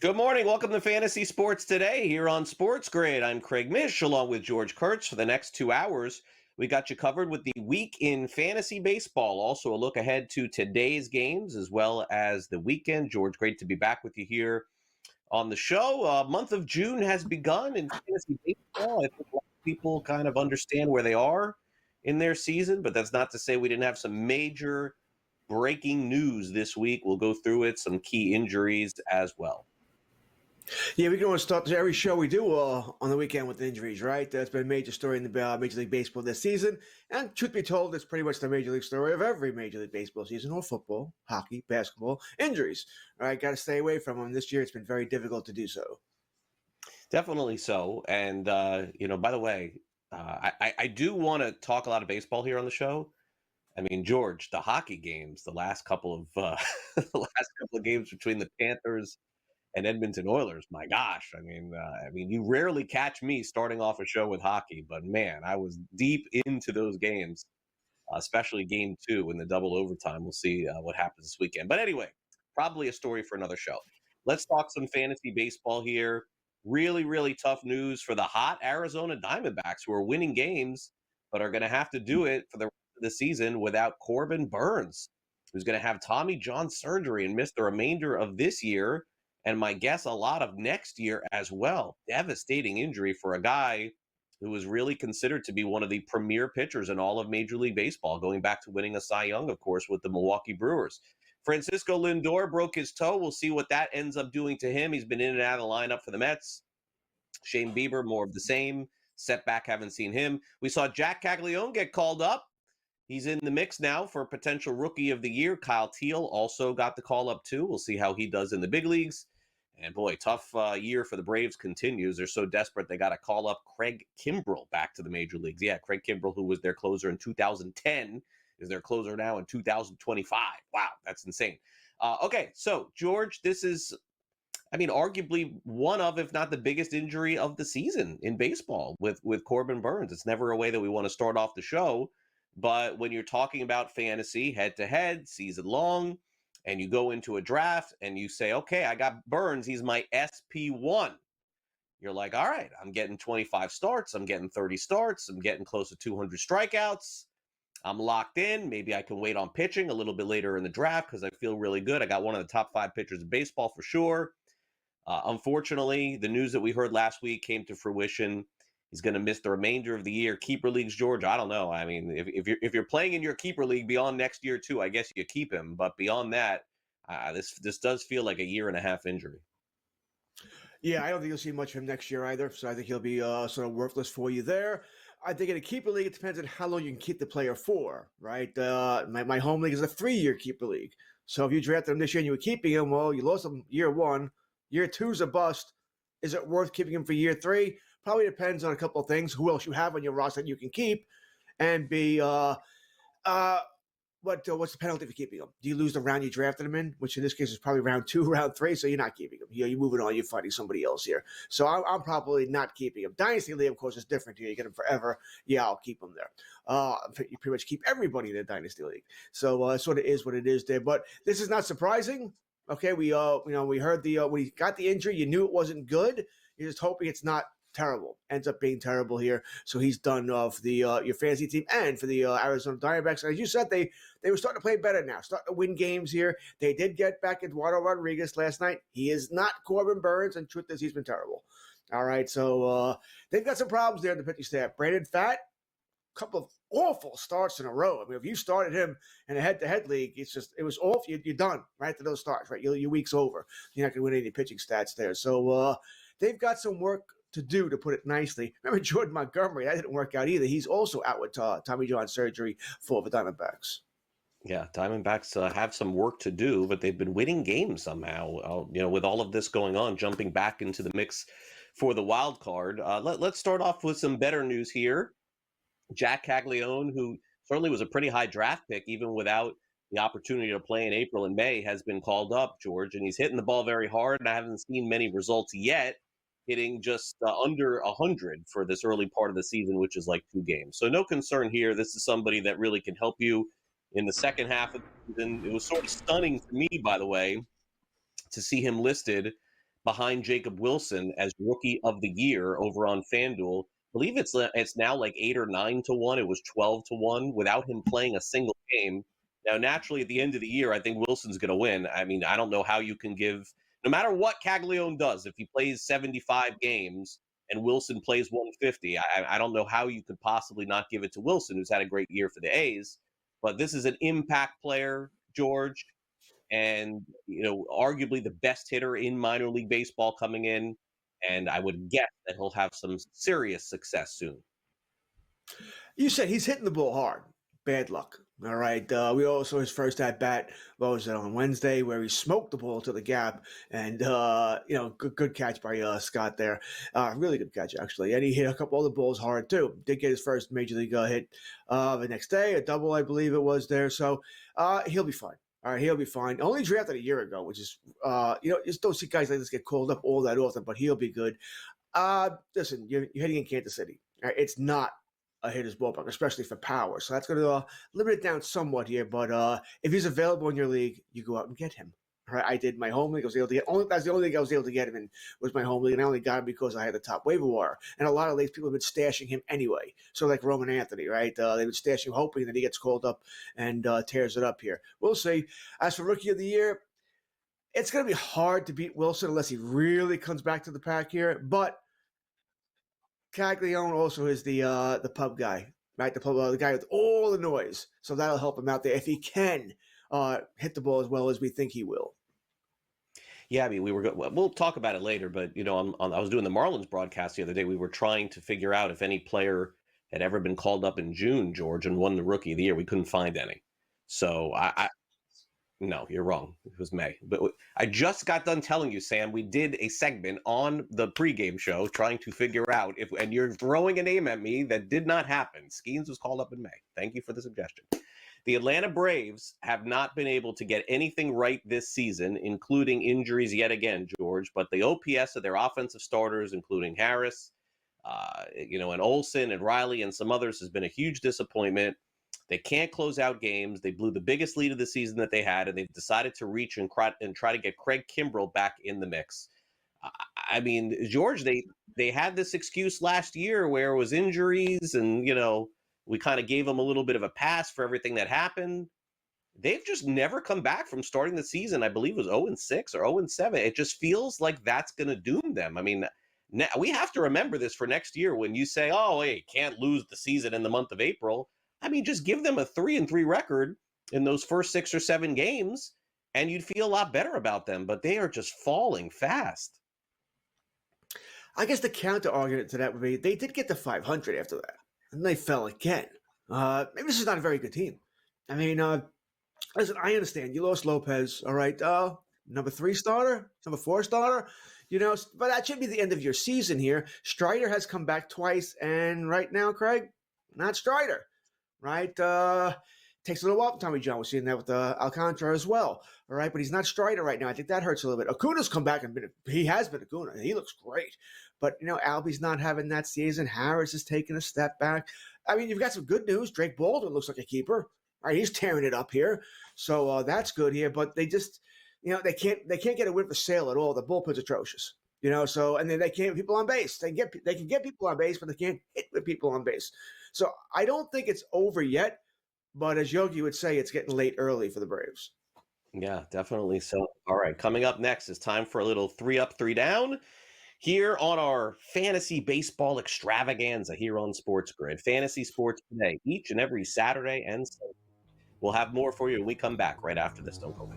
Good morning. Welcome to Fantasy Sports Today here on SportsGrid. I'm Craig Mish along with George Kurtz for the next 2 hours. We got you covered with the week in fantasy baseball. Also, a look ahead to today's games as well as the weekend. George, great to be back with you here on the show. Month of June has begun in fantasy baseball. I think a lot of people kind of understand where they are in their season, but that's not to say we didn't have some major breaking news this week. We'll go through it, some key injuries as well. Yeah, we can always start every show we do on the weekend with injuries, right? That's been a major story in the Major League Baseball this season. And truth be told, it's pretty much the Major League story of every Major League Baseball season, or football, hockey, basketball, injuries. All right, got to stay away from them. This year, it's been very difficult to do so. Definitely so. And, by the way, I do want to talk a lot of baseball here on the show. I mean, George, the hockey games, the last couple of games between the Panthers and Edmonton Oilers. My gosh, I mean, you rarely catch me starting off a show with hockey, but man, I was deep into those games, especially Game 2 in the double overtime. We'll see what happens this weekend. But anyway, probably a story for another show. Let's talk some fantasy baseball here. Really, really tough news for the hot Arizona Diamondbacks, who are winning games, but are going to have to do it for the rest of the season without Corbin Burns, who's going to have Tommy John surgery and miss the remainder of this year, and my guess, a lot of next year as well. Devastating injury for a guy who was really considered to be one of the premier pitchers in all of Major League Baseball, going back to winning a Cy Young, of course, with the Milwaukee Brewers. Francisco Lindor broke his toe. We'll see what that ends up doing to him. He's been in and out of the lineup for the Mets. Shane Bieber, more of the same. Setback, haven't seen him. We saw Jack Caglione get called up. He's in the mix now for potential Rookie of the Year. Kyle Teal also got the call up too. We'll see how he does in the big leagues. And boy, tough year for the Braves continues. They're so desperate they got to call up Craig Kimbrell back to the major leagues. Yeah, Craig Kimbrell, who was their closer in 2010, is their closer now in 2025. Wow, that's insane. Okay, so George, this is, arguably one of, if not the biggest injury of the season in baseball with Corbin Burns. It's never a way that we want to start off the show, but when you're talking about fantasy head-to-head, season long, and you go into a draft and you say, okay, I got Burns, he's my SP1. You're like, all right, I'm getting 25 starts, I'm getting 30 starts, I'm getting close to 200 strikeouts. I'm locked in. Maybe I can wait on pitching a little bit later in the draft because I feel really good. I got one of the top 5 pitchers in baseball for sure. Unfortunately, the news that we heard last week came to fruition. He's going to miss the remainder of the year. Keeper leagues, George, I don't know. I mean, if you're playing in your keeper league beyond next year too, I guess you keep him. But beyond that, this does feel like a year and a half injury. Yeah, I don't think you'll see much of him next year either. So I think he'll be sort of worthless for you there. I think in a keeper league, it depends on how long you can keep the player for, right? My home league is a 3-year keeper league. So if you drafted him this year and you were keeping him, well, you lost him year 1. Year 2's a bust. Is it worth keeping him for year 3? Probably depends on a couple of things. Who else you have on your roster that you can keep, and B, what's the penalty for keeping him? Do you lose the round you drafted him in, which in this case is probably round 2, round 3, so you're not keeping him. You're moving on. You're finding somebody else here. So I'm probably not keeping him. Dynasty League, of course, is different here. You get him forever. Yeah, I'll keep him there. You pretty much keep everybody in the Dynasty League. So it sort of is what it is there. But this is not surprising. Okay, we heard when he got the injury, you knew it wasn't good. You're just hoping it's not terrible. Ends up being terrible here. So he's done for your fantasy team and for the Arizona Diamondbacks. And as you said, they were starting to play better now, starting to win games here. They did get back Eduardo Rodriguez last night. He is not Corbin Burns, and truth is, he's been terrible. All right, so they've got some problems there in the pitching staff. Brandon Pfaadt, couple of awful starts in a row. I mean, if you started him in a head-to-head league, it was awful. You're done right to those starts, right? Your week's over. You're not going to win any pitching stats there. So they've got some work to do, to put it nicely. Remember Jordan Montgomery? That didn't work out either. He's also out with Tommy John surgery for the Diamondbacks. Yeah, Diamondbacks have some work to do, but they've been winning games somehow. With all of this going on, jumping back into the mix for the wild card. Let's start off with some better news here. Jack Caglione, who certainly was a pretty high draft pick, even without the opportunity to play in April and May, has been called up, George, and he's hitting the ball very hard. I haven't seen many results yet, hitting just under 100 for this early part of the season, which is like 2 games. So no concern here. This is somebody that really can help you in the second half of the season. It was sort of stunning to me, by the way, to see him listed behind Jacob Wilson as Rookie of the Year over on FanDuel. I believe it's now like 8 or 9 to 1. It was 12 to 1 without him playing a single game. Now, naturally, at the end of the year, I think Wilson's going to win. I mean, I don't know how you can give, no matter what Caglione does, if he plays 75 games and Wilson plays 150, I don't know how you could possibly not give it to Wilson, who's had a great year for the A's. But this is an impact player, George, and arguably the best hitter in minor league baseball coming in. And I would guess that he'll have some serious success soon. You said he's hitting the ball hard. Bad luck. All right. We also his first at bat. What was it on Wednesday where he smoked the ball to the gap, and good catch by Scott there. Really good catch actually, and he hit a couple other balls hard too. Did get his first major league hit the next day, a double I believe it was there. So he'll be fine. All right, he'll be fine. Only drafted a year ago, which is just don't see guys like this get called up all that often, but he'll be good. Listen, you're hitting in Kansas City. Right? It's not a hitter's ballpark, especially for power. So that's going to limit it down somewhat here. But if he's available in your league, you go out and get him. Right? I did my home league. I was able to get that's the only league I was able to get him in was my home league, and I only got him because I had the top waiver wire. And a lot of leagues people have been stashing him anyway. So like Roman Anthony, right? They've been stashing, hoping that he gets called up and tears it up here. We'll see. As for Rookie of the Year, it's going to be hard to beat Wilson unless he really comes back to the pack here. But Caglione also is the pub guy, right? The guy with all the noise. So that'll help him out there if he can hit the ball as well as we think he will. Yeah, I mean, we'll talk about it later, but I was doing the Marlins broadcast the other day. We were trying to figure out if any player had ever been called up in June, George, and won the Rookie of the Year. We couldn't find any. So no, you're wrong. It was May. But I just got done telling you, Sam, we did a segment on the pregame show trying to figure out and you're throwing a name at me that did not happen. Skeens was called up in May. Thank you for the suggestion. The Atlanta Braves have not been able to get anything right this season, including injuries yet again, George. But the OPS of their offensive starters, including Harris, and Olsen and Riley and some others, has been a huge disappointment. They can't close out games. They blew the biggest lead of the season that they had, and they've decided to reach and try to get Craig Kimbrell back in the mix. I mean, George, they had this excuse last year where it was injuries, and we kind of gave them a little bit of a pass for everything that happened. They've just never come back from starting the season. I believe it was 0-6 or 0-7. It just feels like that's going to doom them. I mean, we have to remember this for next year when you say, "Oh, hey, can't lose the season in the month of April." I mean, just give them a 3-3 record in those first 6 or 7 games, and you'd feel a lot better about them. But they are just falling fast. I guess the counter argument to that would be they did get to 500 after that, and they fell again. Maybe this is not a very good team. I mean, listen, I understand you lost Lopez. All right, number 3 starter, number 4 starter. But that should be the end of your season here. Strider has come back twice, and right now, Craig, not Strider. Right? Takes a little while for Tommy John. We're seeing that with Alcantara as well. All right, but he's not Strider right now. I think that hurts a little bit. Acuna's come back and he has been Acuna, and he looks great. But, Albie's not having that season. Harris is taking a step back. I mean, you've got some good news. Drake Baldwin looks like a keeper. All right, he's tearing it up here. So that's good here. But they just, they can't get a win for Sale at all. The bullpen's atrocious. So, and then they can't get people on base. They can get people on base, but they can't hit with people on base. So I don't think it's over yet, but as Yogi would say, it's getting late early for the Braves. Yeah, definitely so. All right, coming up next is time for a little 3 up, 3 down here on our fantasy baseball extravaganza here on SportsGrid. Fantasy sports today, each and every Saturday and Sunday. We'll have more for you when we come back right after this. Don't go away.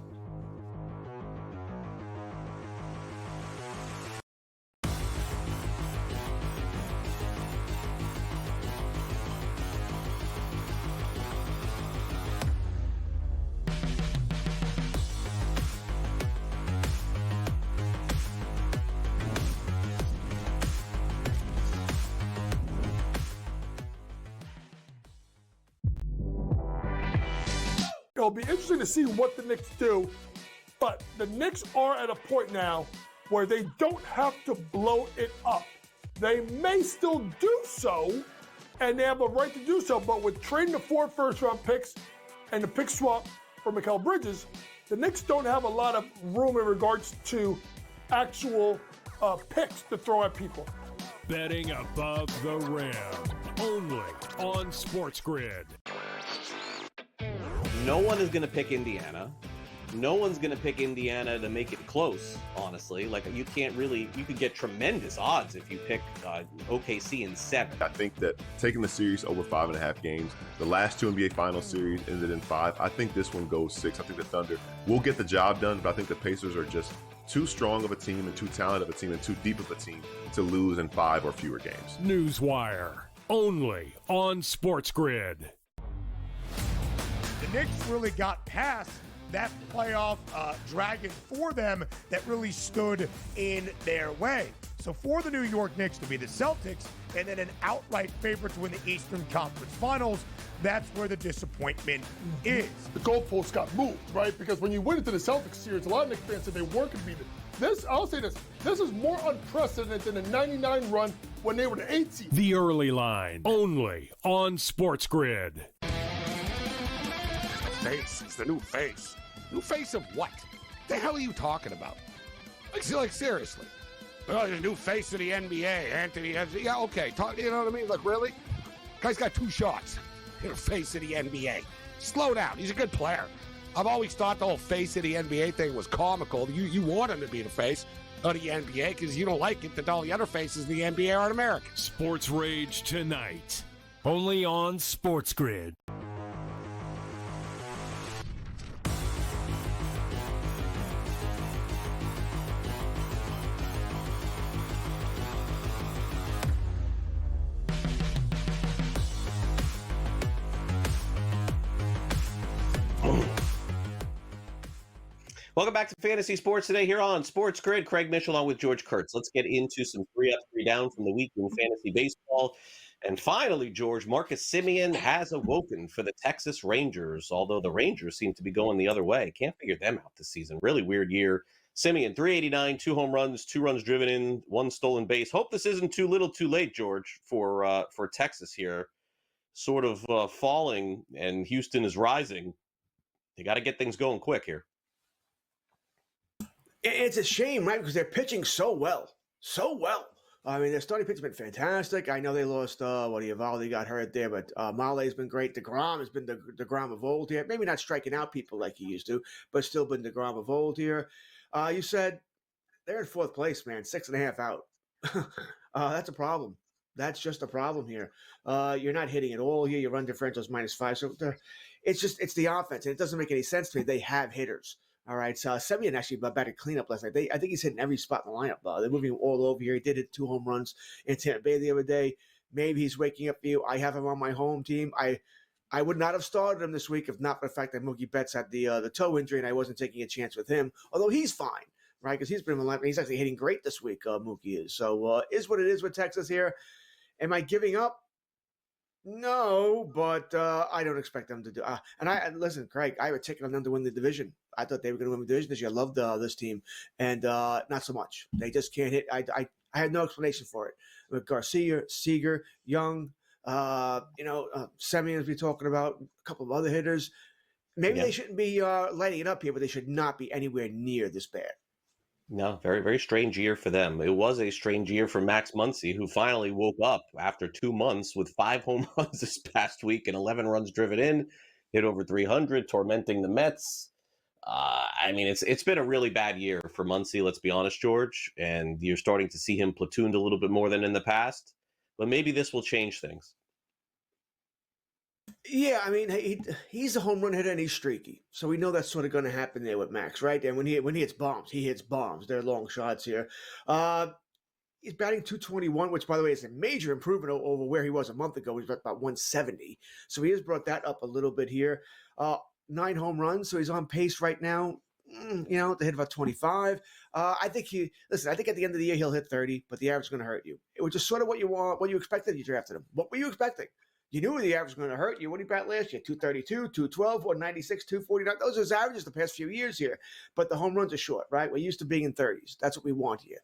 It'll be interesting to see what the Knicks do, but the Knicks are at a point now where they don't have to blow it up. They may still do so, and they have a right to do so, but with trading the 4 first-round picks and the pick swap for Mikal Bridges, the Knicks don't have a lot of room in regards to actual picks to throw at people. Betting above the rim, only on SportsGrid. No one is going to pick Indiana. No one's going to pick Indiana to make it close, honestly. Like, you could get tremendous odds if you pick OKC in 7. I think that taking the series over 5.5 games, the last 2 NBA Finals series ended in 5. I think this one goes 6. I think the Thunder will get the job done, but I think the Pacers are just too strong of a team and too talented of a team and too deep of a team to lose in 5 or fewer games. Newswire, only on SportsGrid. The Knicks really got past that playoff dragon for them that really stood in their way. So for the New York Knicks to be the Celtics and then an outright favorite to win the Eastern Conference Finals, that's where the disappointment is. The goalposts got moved, right? Because when you went into the Celtics series, a lot of Knicks fans said they weren't going to be this. I'll say this is more unprecedented than the 99 run when they were the 8th seed. The Early Line, only on SportsGrid. Face. It's the new face. New face of what? The hell are you talking about? Like seriously. Oh, the new face of the NBA, Anthony. Yeah, okay. You know what I mean? Like, really? Guy's got 2 shots. You're the face of the NBA. Slow down. He's a good player. I've always thought the whole face of the NBA thing was comical. You want him to be the face of the NBA because you don't like it that all the other faces of the NBA aren't American. Sports Rage tonight, only on SportsGrid. Welcome back to Fantasy Sports today here on Sports Grid. Craig Mish along with George Kurtz. Let's get into some 3 up, 3 down from the week in fantasy baseball. And finally, George, Marcus Semien has awoken for the Texas Rangers, although the Rangers seem to be going the other way. Can't figure them out this season. Really weird year. Semien, 389, 2 home runs, 2 runs driven in, 1 stolen base. Hope this isn't too little too late, George, for Texas here. Sort of falling, and Houston is rising. They got to get things going quick here. It's a shame, right? Because they're pitching so well. I mean, their starting pitch has been fantastic. I know they lost, Eovaldi got hurt there, but Male's been great. DeGrom has been the DeGrom of old here. Maybe not striking out people like he used to, but still been DeGrom of old here. You said they're in 4th place, man, 6.5 out. That's a problem. That's just a problem here. You're not hitting at all here. Your run differential is -5. So it's the offense, and it doesn't make any sense to me. They have hitters. All right, so Semien actually batted cleanup last night. I think he's hitting every spot in the lineup. They're moving him all over here. He did hit 2 home runs in Tampa Bay the other day. Maybe he's waking up for you. I have him on my home team. I would not have started him this week if not for the fact that Mookie Betts had the toe injury and I wasn't taking a chance with him. Although he's fine, right? Because he's been in the lineup. He's actually hitting great this week. Mookie is. So is what it is with Texas here. Am I giving up? No, but I don't expect them to do. And listen, Craig, I have a ticket on them to win the division. I thought they were going to win the division this year. I loved this team, and not so much. They just can't hit. I had no explanation for it. With Garcia, Seager, Young, Semien, as we're talking about, a couple of other hitters. Maybe they shouldn't be lighting it up here, but they should not be anywhere near this bad. No, very, very strange year for them. It was a strange year for Max Muncy, who finally woke up after 2 months with 5 home runs this past week and 11 runs driven in, hit over 300, tormenting the Mets. I mean, it's been a really bad year for Muncy, let's be honest, George, and you're starting to see him platooned a little bit more than in the past, but maybe this will change things. Yeah, I mean, he's a home run hitter and he's streaky, so we know that's sort of going to happen there with Max, right? And when he hits bombs, he hits bombs. They're long shots here. He's batting .221, which, by the way, is a major improvement over where he was a month ago. He was about 170, so he has brought that up a little bit here. 9 home runs, so he's on pace right now. To hit about 25. I think I think at the end of the year he'll hit 30, but the average is going to hurt you. It was just sort of what you want, what you expected. You drafted him. What were you expecting? You knew the average was going to hurt you. What did he bat last year? 232, 212, 196, 249. Those are his averages the past few years here. But the home runs are short, right? We're used to being in 30s. That's what we want here.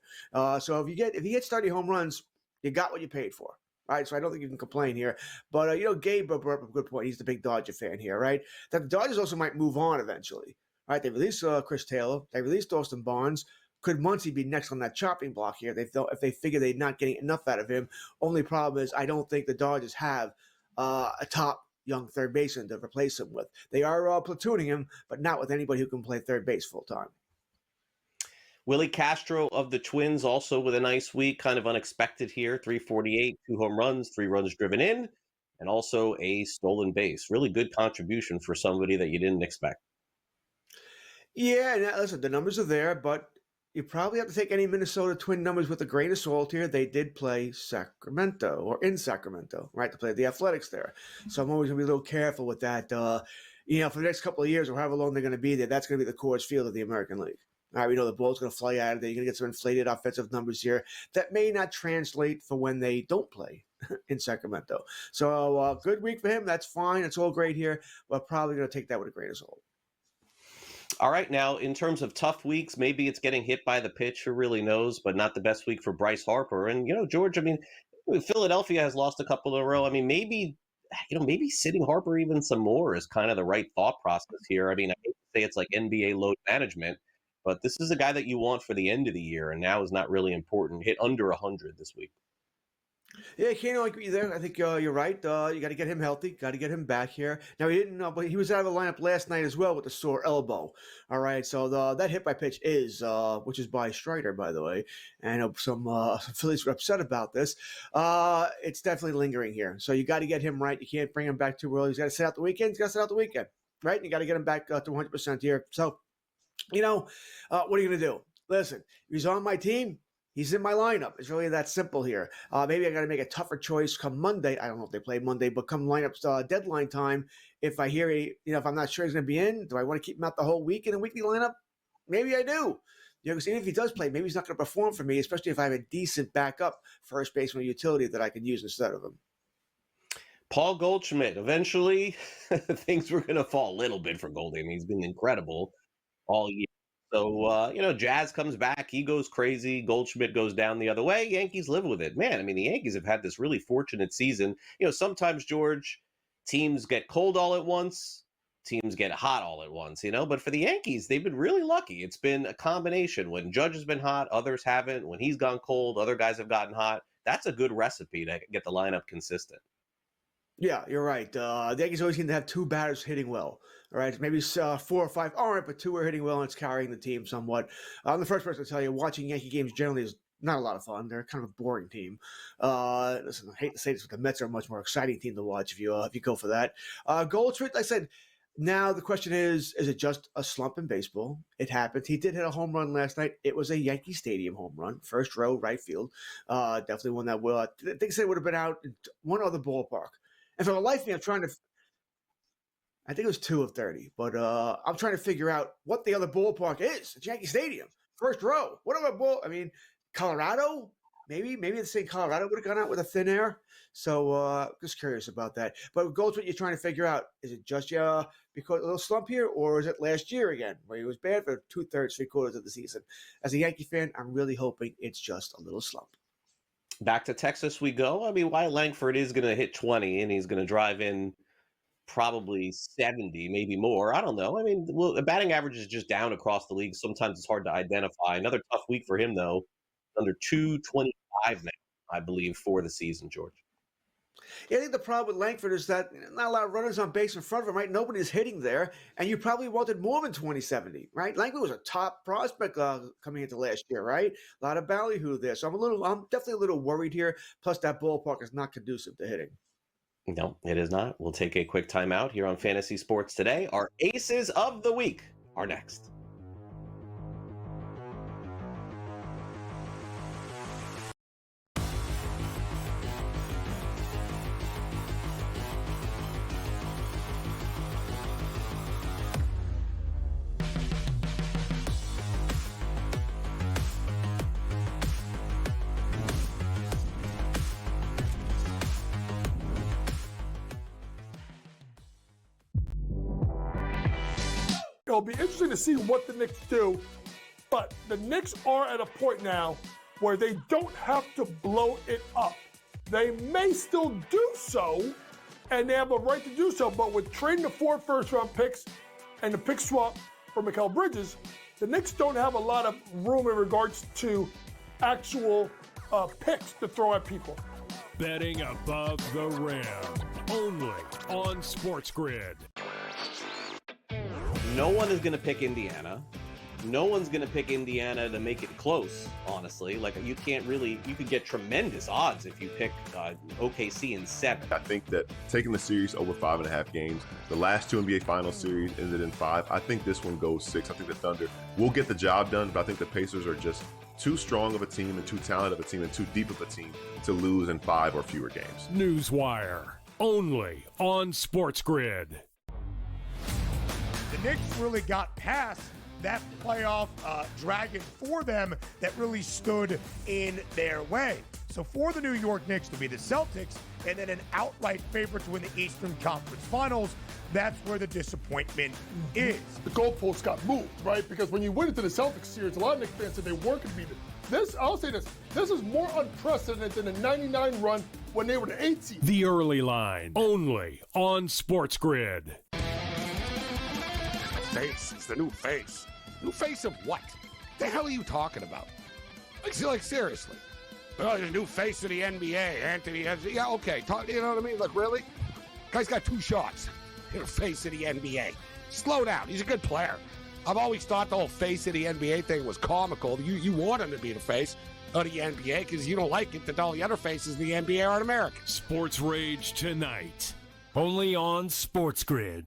So if he hits 30 home runs, you got what you paid for. Right, so I don't think you can complain here. But, Gabe brought up a good point. He's the big Dodger fan here, right? That the Dodgers also might move on eventually. Right, they released Chris Taylor. They released Austin Barnes. could Muncy be next on that chopping block here? If they figure they're not getting enough out of him. Only problem is I don't think the Dodgers have a top young third baseman to replace him with. They are platooning him, but not with anybody who can play third base full time. Willie Castro of the Twins also with a nice week, kind of unexpected here. 348, 2 home runs, 3 runs driven in, and also a stolen base. Really good contribution for somebody that you didn't expect. Yeah, and listen, the numbers are there, but you probably have to take any Minnesota Twin numbers with a grain of salt here. They did play Sacramento, or in Sacramento, right? To play the Athletics there. So I'm always going to be a little careful with that. For the next couple of years or however long they're going to be there, that's going to be the Coors Field of the American League. All right, we know the ball's going to fly out of there. You're going to get some inflated offensive numbers here that may not translate for when they don't play in Sacramento. So good week for him. That's fine. It's all great here. But probably going to take that with a grain of salt. All right, now in terms of tough weeks, maybe it's getting hit by the pitch. Who really knows? But not the best week for Bryce Harper. And George, I mean, Philadelphia has lost a couple in a row. I mean, maybe sitting Harper even some more is kind of the right thought process here. I mean, I hate to say it's like NBA load management, but this is a guy that you want for the end of the year, and now is not really important. Hit under 100 this week. Yeah, can't agree there. I think you're right. You got to get him healthy. Got to get him back here. Now, he didn't know, but he was out of the lineup last night as well with a sore elbow. All right, so that hit by pitch is, which is by Strider, by the way. And I know some Phillies were upset about this. It's definitely lingering here. So you got to get him right. You can't bring him back too early. He's got to sit out the weekend. Right? And you got to get him back to 100% here. So, what are you going to do? Listen, if he's on my team, he's in my lineup. It's really that simple here. Maybe I got to make a tougher choice come Monday. I don't know if they play Monday, but come lineup deadline time, if I hear if I'm not sure he's going to be in, do I want to keep him out the whole week in a weekly lineup? Maybe I do. Because even if he does play, maybe he's not going to perform for me, especially if I have a decent backup first baseman utility that I can use instead of him. Paul Goldschmidt. Eventually, things were going to fall a little bit for Goldie. I mean, he's been incredible all year. So, Jazz comes back. He goes crazy. Goldschmidt goes down the other way. Yankees live with it. Man, I mean, the Yankees have had this really fortunate season. Sometimes, George, teams get cold all at once. Teams get hot all at once, But for the Yankees, they've been really lucky. It's been a combination. When Judge has been hot, others haven't. When he's gone cold, other guys have gotten hot. That's a good recipe to get the lineup consistent. Yeah, you're right. The Yankees always seem to have 2 batters hitting well. All right, maybe 4 or 5 aren't, but 2 are hitting well, and it's carrying the team somewhat. I'm the first person to tell you, watching Yankee games generally is not a lot of fun. They're kind of a boring team. Listen, I hate to say this, but the Mets are a much more exciting team to watch if you go for that. Goldschmidt, I said, now the question is it just a slump in baseball? It happens. He did hit a home run last night. It was a Yankee Stadium home run, first row, right field. Definitely one that will. I think they said it would have been out in one other ballpark. And for the life of me, I'm trying to – I think it was 2 of 30. But I'm trying to figure out what the other ballpark is. It's Yankee Stadium, first row. What other ball – I mean, Colorado? Maybe the same Colorado would have gone out with a thin air. So just curious about that. But Goldschmidt, you're trying to figure out, is it just because a little slump here, or is it last year again where he was bad for 2/3, 3/4 of the season? As a Yankee fan, I'm really hoping it's just a little slump. Back to Texas we go. I mean, Wyatt Langford is going to hit 20, and he's going to drive in probably 70, maybe more. I don't know. I mean, the batting average is just down across the league. Sometimes it's hard to identify. Another tough week for him, though. Under 225 now, I believe, for the season, George. Yeah, I think the problem with Langford is that not a lot of runners on base in front of him, right? Nobody's hitting there, and you probably wanted more than 2070, right? Langford was a top prospect coming into last year, right? A lot of ballyhoo there. So I'm definitely a little worried here. Plus, that ballpark is not conducive to hitting. No, it is not. We'll take a quick timeout here on Fantasy Sports Today. Our Aces of the Week are next. It'll be interesting to see what the Knicks do, but the Knicks are at a point now where they don't have to blow it up. They may still do so, and they have a right to do so, but with trading the 4 first-round picks and the pick swap for Mikal Bridges, the Knicks don't have a lot of room in regards to actual picks to throw at people. Betting above the rim. Only on SportsGrid. No one is going to pick Indiana. No one's going to pick Indiana to make it close, honestly. Like, you could get tremendous odds if you pick OKC in 7. I think that taking the series over 5.5 games, the last 2 NBA Finals series ended in 5. I think this one goes 6. I think the Thunder will get the job done, but I think the Pacers are just too strong of a team and too talented of a team and too deep of a team to lose in 5 or fewer games. Newswire. Only on SportsGrid. The Knicks really got past that playoff dragon for them that really stood in their way. So for the New York Knicks to be the Celtics and then an outright favorite to win the Eastern Conference Finals, that's where the disappointment is. The goalposts got moved, right? Because when you went into the Celtics series, a lot of Knicks fans said they weren't going to beat it. I'll say this is more unprecedented than the 99 run when they were the 8th seed. The Early Line. Only on SportsGrid. Face is the new face. New face of what? The hell are you talking about? Like seriously. Oh, the new face of the NBA, Anthony. Yeah, okay. You know what I mean? Like, really? Guy's got 2 shots. You're the face of the NBA. Slow down. He's a good player. I've always thought the whole face of the NBA thing was comical. You want him to be the face of the NBA because you don't like it that all the other faces in the NBA aren't American. Sports Rage tonight. Only on SportsGrid.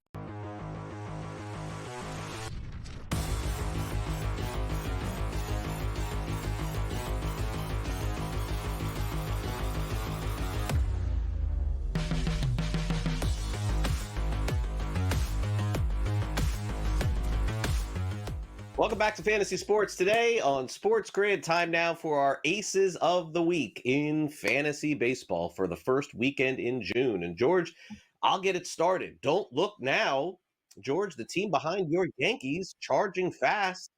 Welcome back to Fantasy Sports today on SportsGrid. Time now for our Aces of the Week in fantasy baseball for the first weekend in June. And George, I'll get it started. Don't look now. George, the team behind your Yankees, charging fast,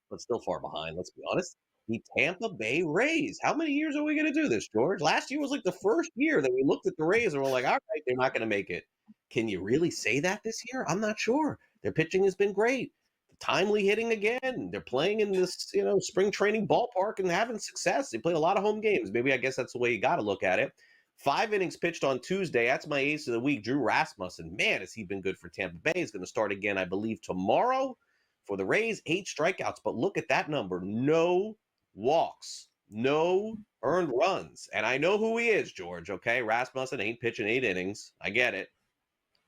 but still far behind, let's be honest. The Tampa Bay Rays. How many years are we going to do this, George? Last year was like the first year that we looked at the Rays and we're like, all right, they're not going to make it. Can you really say that this year? I'm not sure. Their pitching has been great. Timely hitting again. They're playing in this, spring training ballpark and having success. They played a lot of home games. Maybe I guess that's the way you got to look at it. 5 innings pitched on Tuesday. That's my ace of the week, Drew Rasmussen. Man, has he been good for Tampa Bay. He's going to start again, I believe, tomorrow for the Rays. 8 strikeouts. But look at that number. No walks. No earned runs. And I know who he is, George, okay? Rasmussen ain't pitching 8 innings. I get it.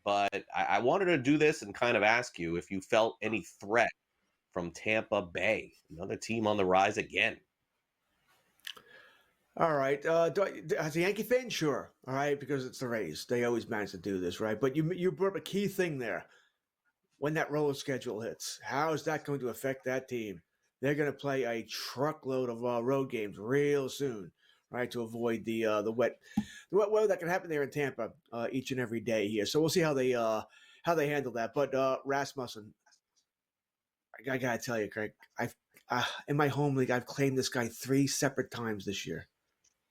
But I wanted to do this and kind of ask you if you felt any threat from Tampa Bay, another team on the rise again. All right. As a Yankee fan, sure. All right, because it's the Rays. They always manage to do this, right? But you brought up a key thing there. When that roller schedule hits, how is that going to affect that team? They're going to play a truckload of road games real soon, right, to avoid the wet weather that can happen there in Tampa each and every day here. So we'll see how they handle that. But Rasmussen, I gotta tell you, Craig, I've in my home league, I've claimed this guy 3 separate times this year,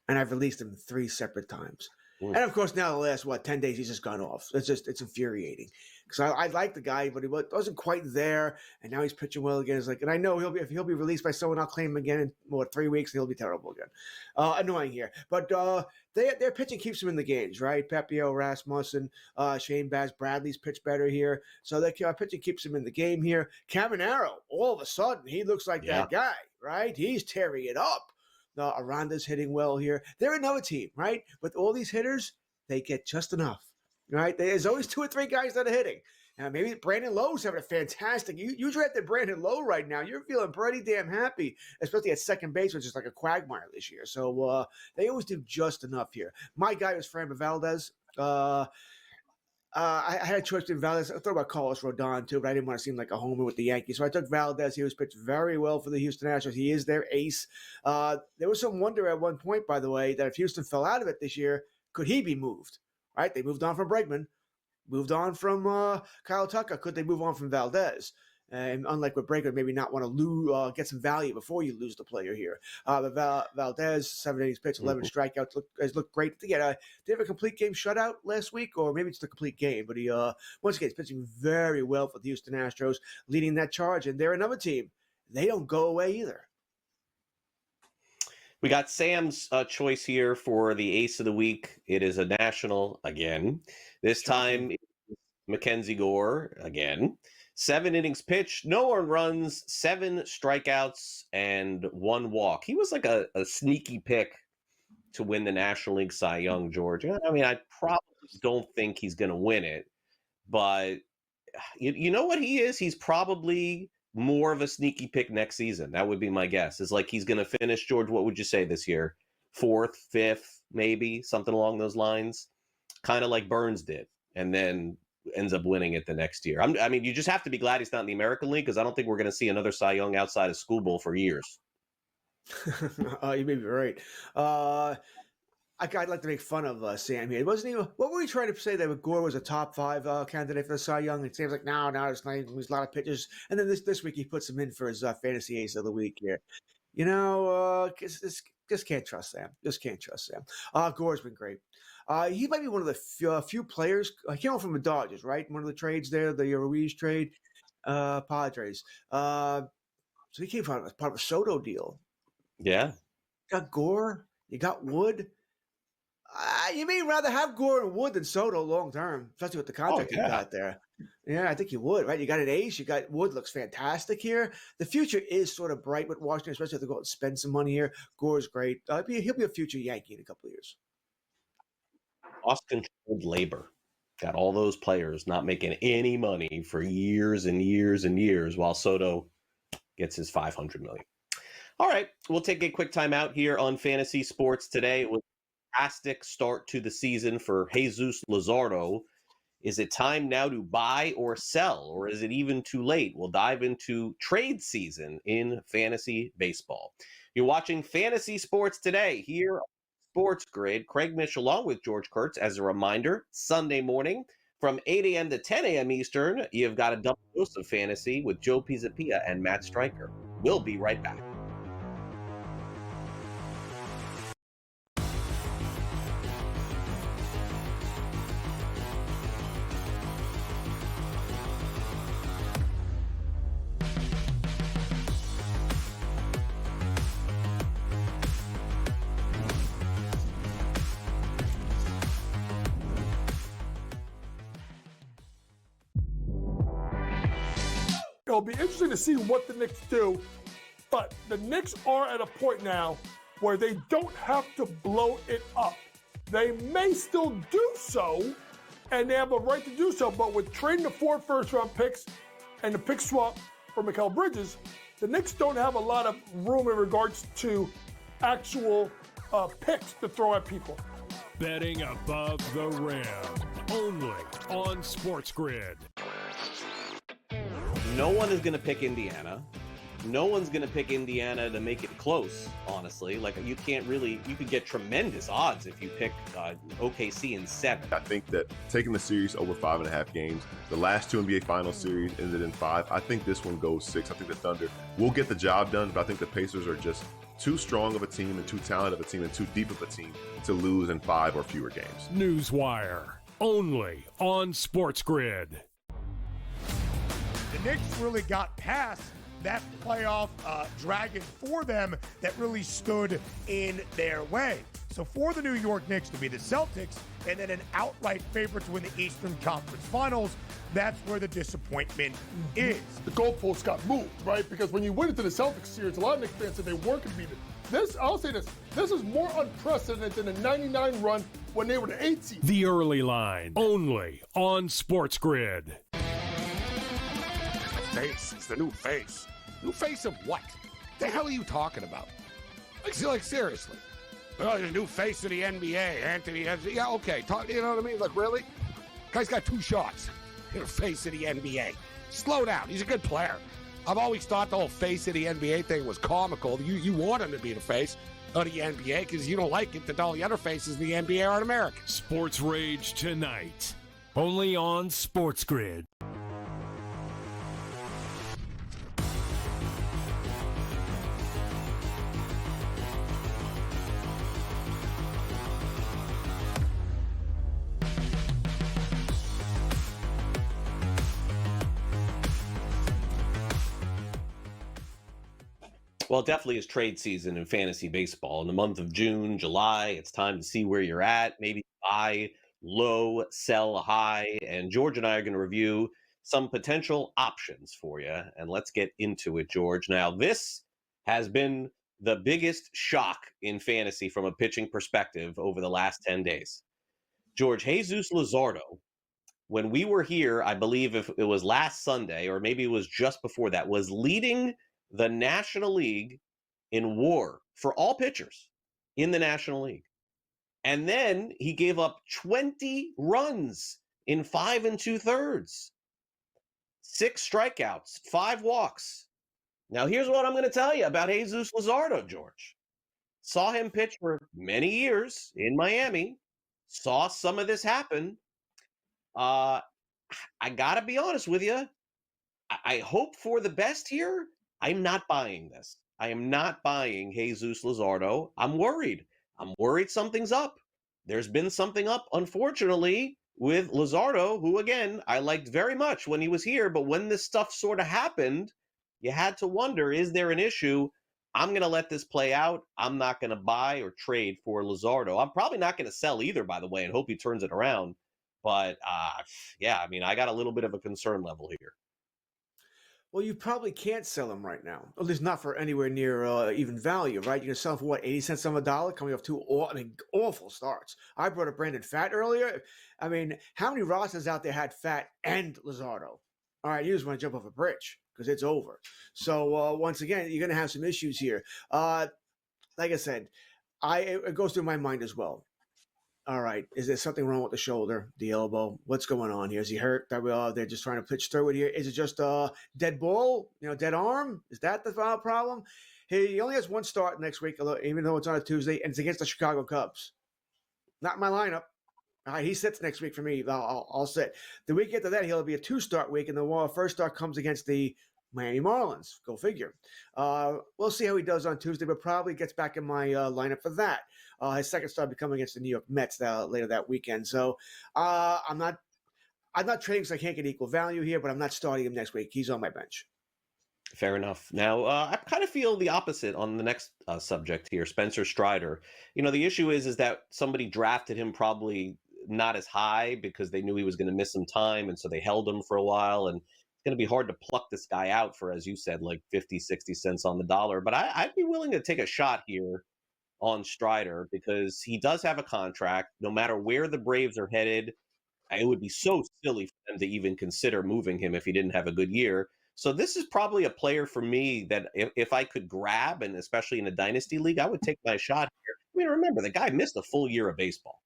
and I've released him 3 separate times. And of course, now the last 10 days he's just gone off. It's infuriating because I like the guy, but he wasn't quite there, and now he's pitching well again. It's like, and I know if he'll be released by someone, I'll claim him again in 3 weeks, and he'll be terrible again. Annoying here, but their pitching keeps them in the games, right? Pepio, Rasmussen, Shane Baz, Bradley's pitched better here, so their pitching keeps them in the game here. Caminero, all of a sudden, he looks like that guy, right? He's tearing it up. Aranda's hitting well here. They're another team, right? With all these hitters, they get just enough, right? There's always 2 or 3 guys that are hitting. Maybe Brandon Lowe's having a fantastic. You drafted Brandon Lowe right now. You're feeling pretty damn happy, especially at second base, which is like a quagmire this year. So they always do just enough here. My guy was Framber Valdez. I had a choice between Valdez. I thought about Carlos Rodon too, but I didn't want to seem like a homer with the Yankees. So I took Valdez. He was pitched very well for the Houston Astros. He is their ace. There was some wonder at one point, by the way, that if Houston fell out of it this year, could he be moved? Right? They moved on from Bregman, moved on from Kyle Tucker. Could they move on from Valdez? And unlike with Bregman, maybe not want to lose, get some value before you lose the player here. But Valdez, 7 innings pitched, 11 strikeouts, looked great. Did he have a complete game shutout last week? Or maybe it's the complete game. But he, once again, he's pitching very well for the Houston Astros, leading that charge. And they're another team they don't go away either. We got Sam's choice here for the ace of the week. It is a national again. This time, Mackenzie Gore again. 7 innings pitched, no earned runs, 7 strikeouts, and 1 walk. He was like a sneaky pick to win the National League Cy Young, George. I mean, I probably don't think he's going to win it, but you know what he is? He's probably more of a sneaky pick next season. That would be my guess. Is like he's going to finish, George, what would you say this year? 4th, 5th, maybe, something along those lines. Kind of like Burns did, and then ends up winning it the next year. I mean, you just have to be glad he's not in the American League, because I don't think we're going to see another Cy Young outside of School Bowl for years. You may be right. I'd like to make fun of Sam here. It wasn't even. What were we trying to say that Gore was a top 5 candidate for the Cy Young? It seems like no, it's not. There's a lot of pitchers, and then this week he puts him in for his fantasy ace of the week here. You know, just can't trust Sam. Just can't trust Sam. Gore's been great. He might be one of the few players. He came from the Dodgers, right? One of the trades there, the Ruiz trade, Padres. So he came from part of a Soto deal. Yeah. You got Gore. You got Wood. You may rather have Gore and Wood than Soto long term, especially with the contract you got there. Yeah, I think you would, right? You got an ace. You got Wood, looks fantastic here. The future is sort of bright with Washington, especially if they go out and spend some money here. Gore's great. He'll be a future Yankee in a couple of years. Cost-controlled labor. Got all those players not making any money for years and years and years, while Soto gets his $500 million. All right, we'll take a quick time out here on Fantasy Sports today. It was a fantastic start to the season for Jesus Luzardo. Is it time now to buy or sell, or is it even too late? We'll dive into trade season in fantasy baseball. You're watching Fantasy Sports today here on SportsGrid. Craig Mish along with George Kurtz. As a reminder, Sunday morning from 8 a.m. to 10 a.m. Eastern, you've got a double dose of fantasy with Joe Pisapia and Matt Stryker. We'll be right back. It'll be interesting to see what the Knicks do, but the Knicks are at a point now where they don't have to blow it up. They may still do so, and they have a right to do so, but with trading the 4 first-round picks and the pick swap for Mikal Bridges, the Knicks don't have a lot of room in regards to actual picks to throw at people. Betting above the rim, only on SportsGrid. No one is going to pick Indiana. No one's going to pick Indiana to make it close, honestly. Like, you could get tremendous odds if you pick OKC in 7. I think that taking the series over 5.5 games, the last 2 NBA Finals series ended in 5. I think this one goes 6. I think the Thunder will get the job done, but I think the Pacers are just too strong of a team and too talented of a team and too deep of a team to lose in 5 or fewer games. Newswire, only on SportsGrid. The Knicks really got past that playoff dragon for them that really stood in their way. So for the New York Knicks to be the Celtics and then an outright favorite to win the Eastern Conference Finals, that's where the disappointment is. The goalposts got moved, right? Because when you went into the Celtics series, a lot of Knicks fans said they weren't going to beat it. I'll say this is more unprecedented than the 99 run when they were the 8th seed. The Early Line, only on SportsGrid. Face. It's the new face. New face of what? The hell are you talking about? Like seriously. Oh, the new face of the NBA, Anthony. Yeah, okay. You know what I mean? Like, really? Guy's got 2 shots. You're face of the NBA. Slow down. He's a good player. I've always thought the whole face of the NBA thing was comical. You want him to be the face of the NBA because you don't like it that all the other faces in the NBA aren't American. Sports Rage tonight, only on SportsGrid. Well, it definitely is trade season in fantasy baseball. In the month of June, July, it's time to see where you're at. Maybe buy low, sell high. And George and I are going to review some potential options for you. And let's get into it, George. Now, this has been the biggest shock in fantasy from a pitching perspective over the last 10 days. George, Jesus Luzardo, when we were here, I believe if it was last Sunday or maybe it was just before that, was leading the National League in WAR for all pitchers in the National League. And then he gave up 20 runs in 5 2/3, 6 strikeouts, 5 walks. Now, here's what I'm going to tell you about Jesus Luzardo, George. Saw him pitch for many years in Miami, saw some of this happen. I got to be honest with you. I hope for the best here. I'm not buying this. I am not buying Jesus Luzardo. I'm worried. I'm worried something's up. There's been something up, unfortunately, with Luzardo, who, again, I liked very much when he was here. But when this stuff sort of happened, you had to wonder, is there an issue? I'm going to let this play out. I'm not going to buy or trade for Luzardo. I'm probably not going to sell either, by the way, and hope he turns it around. But, yeah, I mean, I got a little bit of a concern level here. Well, you probably can't sell him right now. At least not for anywhere near even value, right? You can sell him for what, 80 cents on the dollar, coming off two awful starts. I brought up Brandon Pfaadt earlier. I mean, how many rosters out there had Pfaadt and Luzardo? All right, you just want to jump off a bridge because it's over. So once again, you're going to have some issues here. Like I said, it goes through my mind as well. All right, is there something wrong with the shoulder, the elbow? What's going on here? Is he hurt? They're just trying to pitch through it here. Is it just a dead ball? Dead arm? Is that the problem? He only has one start next week, even though it's on a Tuesday, and it's against the Chicago Cubs. Not in my lineup. All right, he sits next week for me. I'll sit. The week after that, he'll be a 2-start week, and the first start comes against the Miami Marlins. Go figure. We'll see how he does on Tuesday, but probably gets back in my lineup for that. His second start becoming against the New York Mets later that weekend. So I'm not trading because I can't get equal value here, but I'm not starting him next week. He's on my bench. Fair enough. Now, I kind of feel the opposite on the next subject here, Spencer Strider. The issue is that somebody drafted him probably not as high because they knew he was going to miss some time, and so they held him for a while, and it's going to be hard to pluck this guy out for, as you said, like 50, 60 cents on the dollar. But I'd be willing to take a shot here on Strider because he does have a contract. No matter where the Braves are headed, it would be so silly for them to even consider moving him if he didn't have a good year. So this is probably a player for me that if I could grab, and especially in a dynasty league, I would take my shot here. I mean, remember, the guy missed a full year of baseball.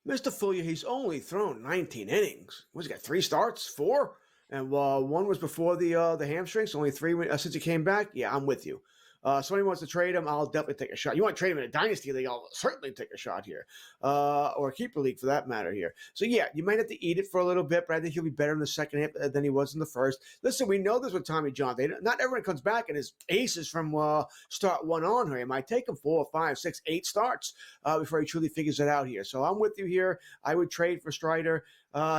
Mr. Fuller, he's only thrown 19 innings. What's he got, 3 starts, 4? And one was before the hamstring, so only 3 since he came back. Yeah, I'm with you. Somebody wants to trade him, I'll definitely take a shot. You want to trade him in a dynasty league, I'll certainly take a shot here. Or a keeper league for that matter here. So yeah, you might have to eat it for a little bit, but I think he'll be better in the second half than he was in the first. Listen, we know this with Tommy John. Not everyone comes back and is aces from start 1 on here. It might take him 4, 5, 6, 8 starts before he truly figures it out here. So I'm with you here. I would trade for Strider.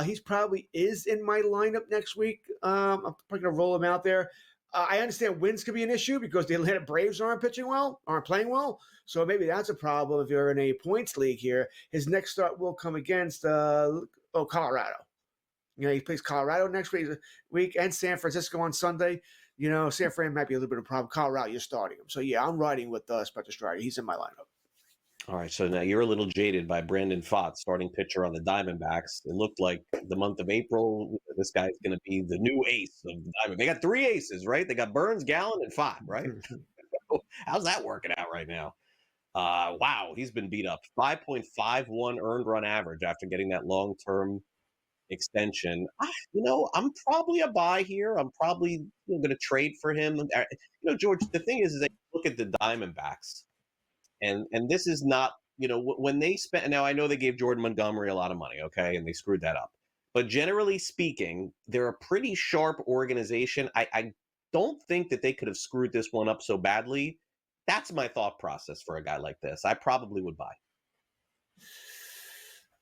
He's probably is in my lineup next week. I'm probably going to roll him out there. I understand wins could be an issue because the Atlanta Braves aren't playing well. So maybe that's a problem if you're in a points league here. His next start will come against Colorado. He plays Colorado next week and San Francisco on Sunday. San Fran might be a little bit of a problem. Colorado, you're starting him. So yeah, I'm riding with Spencer Strider. He's in my lineup. All right, so now you're a little jaded by Brandon Pfaadt, starting pitcher on the Diamondbacks. It looked like the month of April, this guy's going to be the new ace of the Diamondbacks. They got 3 aces, right? They got Burns, Gallen, and Pfaadt, right? How's that working out right now? Wow, he's been beat up. 5.51 earned run average after getting that long-term extension. I'm probably a buy here. I'm probably going to trade for him. George, the thing is that you look at the Diamondbacks, and this is not, when they spent, now I know they gave Jordan Montgomery a lot of money, okay, and they screwed that up. But generally speaking, they're a pretty sharp organization. I don't think that they could have screwed this one up so badly. That's my thought process for a guy like this. I probably would buy.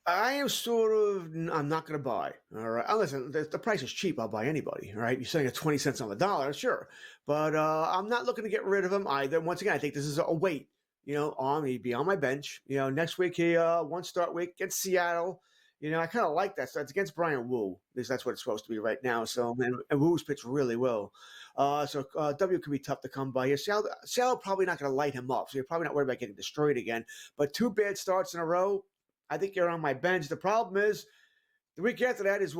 I am sort of. I'm not going to buy. All right. Listen, the price is cheap. I'll buy anybody. All right. You're saying at 20 cents on the dollar, sure, but I'm not looking to get rid of him either. Once again, I think this is a wait. On he'd be on my bench. Next week he one start week against Seattle. I kind of like that. So it's against Brian Wu, because that's what it's supposed to be right now. So and Wu's pitched really well. W could be tough to come by here. Seattle probably not going to light him up, so you're probably not worried about getting destroyed again. But 2 bad starts in a row. I think you're on my bench. The problem is the week after that is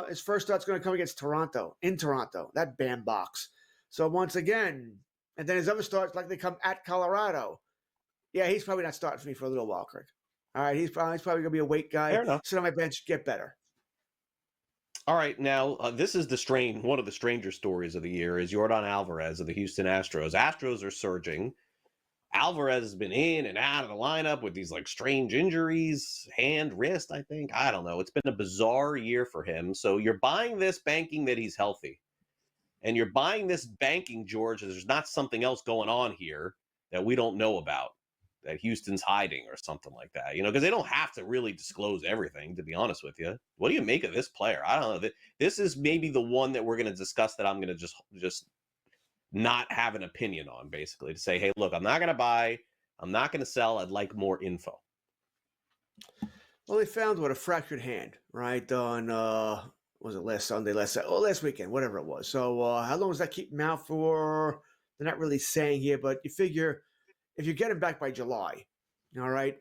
his first start's going to come against Toronto, in Toronto, that bandbox. So once again, and then his other starts like they come at Colorado. Yeah, he's probably not starting for me for a little while, Craig. All right, he's probably going to be a wait guy. Fair enough. Sit on my bench, get better. All right, now this is one of the stranger stories of the year is Yordan Alvarez of the Houston Astros. Astros are surging. Alvarez has been in and out of the lineup with these like strange injuries, hand, wrist, I think. I don't know. It's been a bizarre year for him. So you're buying this banking that he's healthy. And you're buying this banking, George, there's not something else going on here that we don't know about, that Houston's hiding or something like that. Because they don't have to really disclose everything, to be honest with you. What do you make of this player? I don't know. This is maybe the one that we're going to discuss that I'm going to just not have an opinion on, basically, to say, hey, look, I'm not going to buy, I'm not going to sell, I'd like more info. Well, they found a fractured hand, right, on, was it last Sunday, last weekend, whatever it was. So how long does that keep him out for? They're not really saying here, but you figure if you get him back by July, all right,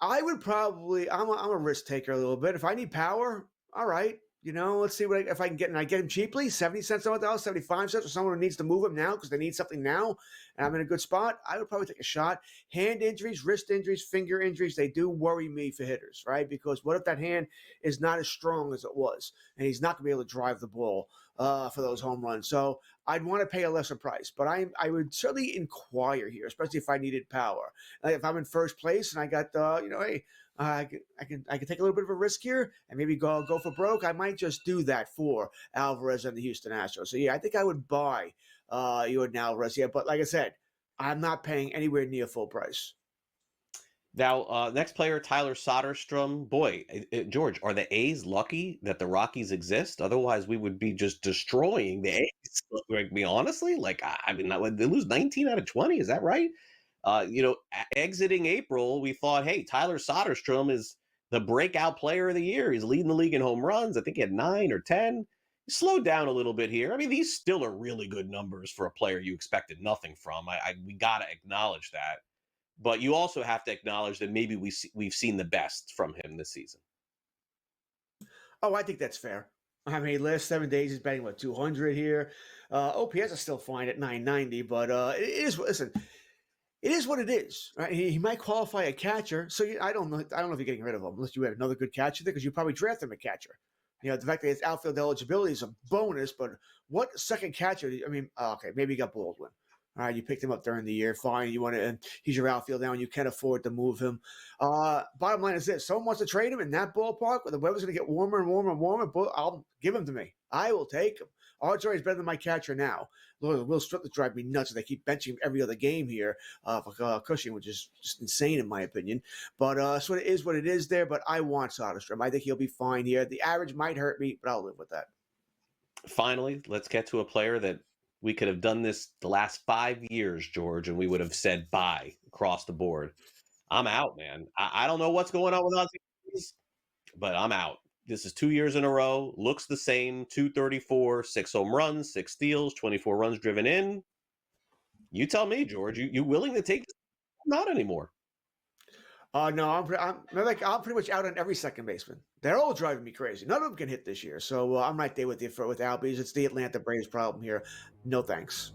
I would probably, I'm a risk taker a little bit. If I need power, all right, let's see if I can get him. I get him cheaply, 70 cents on the dollar, 75 cents for someone who needs to move him now because they need something now, and I'm in a good spot. I would probably take a shot. Hand injuries, wrist injuries, finger injuries, they do worry me for hitters, right? Because what if that hand is not as strong as it was, and he's not going to be able to drive the ball for those home runs? So I'd want to pay a lesser price, but I would certainly inquire here, especially if I needed power. If I'm in first place and I got, hey, I can take a little bit of a risk here and maybe go for broke. I might just do that for Alvarez and the Houston Astros. So yeah, I think I would buy Yordan Alvarez. Yeah, but like I said, I'm not paying anywhere near full price. Now, next player, Tyler Soderstrom. Boy, George, are the A's lucky that the Rockies exist? Otherwise, we would be just destroying the A's. Like, me honestly, they lose 19 out of 20. Is that right? Exiting April, we thought, hey, Tyler Soderstrom is the breakout player of the year. He's leading the league in home runs. I think he had 9 or 10. He slowed down a little bit here. I mean, these still are really good numbers for a player you expected nothing from. We got to acknowledge that. But you also have to acknowledge that maybe we've seen the best from him this season. Oh, I think that's fair. I mean, last 7 days he's batting 200 here. OPS is still fine at 990, but it is. Listen, it is what it is. Right? He might qualify a catcher, so I don't know if you're getting rid of him unless you have another good catcher there, because you probably draft him a catcher. The fact that his outfield eligibility is a bonus, but what second catcher? I mean, okay, maybe you got Baldwin. All right, you picked him up during the year. Fine, you want to, and he's your outfield now, and you can afford to move him. Bottom line is this: someone wants to trade him in that ballpark, where the weather's going to get warmer and warmer and warmer. I'll give him to me. I will take him. Odds are he's better than my catcher now. Lord, Will Strickland drive me nuts. They keep benching him every other game here for Cushing, which is just insane in my opinion. But so it is what it is there. But I want Soderstrom. I think he'll be fine here. The average might hurt me, but I'll live with that. Finally, let's get to a player that we could have done this the last 5 years, George, and we would have said bye across the board. I'm out, man. I don't know what's going on with Ozzy, but I'm out. This is 2 years in a row. Looks the same. 234, 6 home runs, 6 steals, 24 runs driven in. You tell me, George. You willing to take this? Not anymore. No, I'm pretty much out on every second baseman. They're all driving me crazy. None of them can hit this year. So I'm right there with you with Albies. It's the Atlanta Braves problem here. No thanks.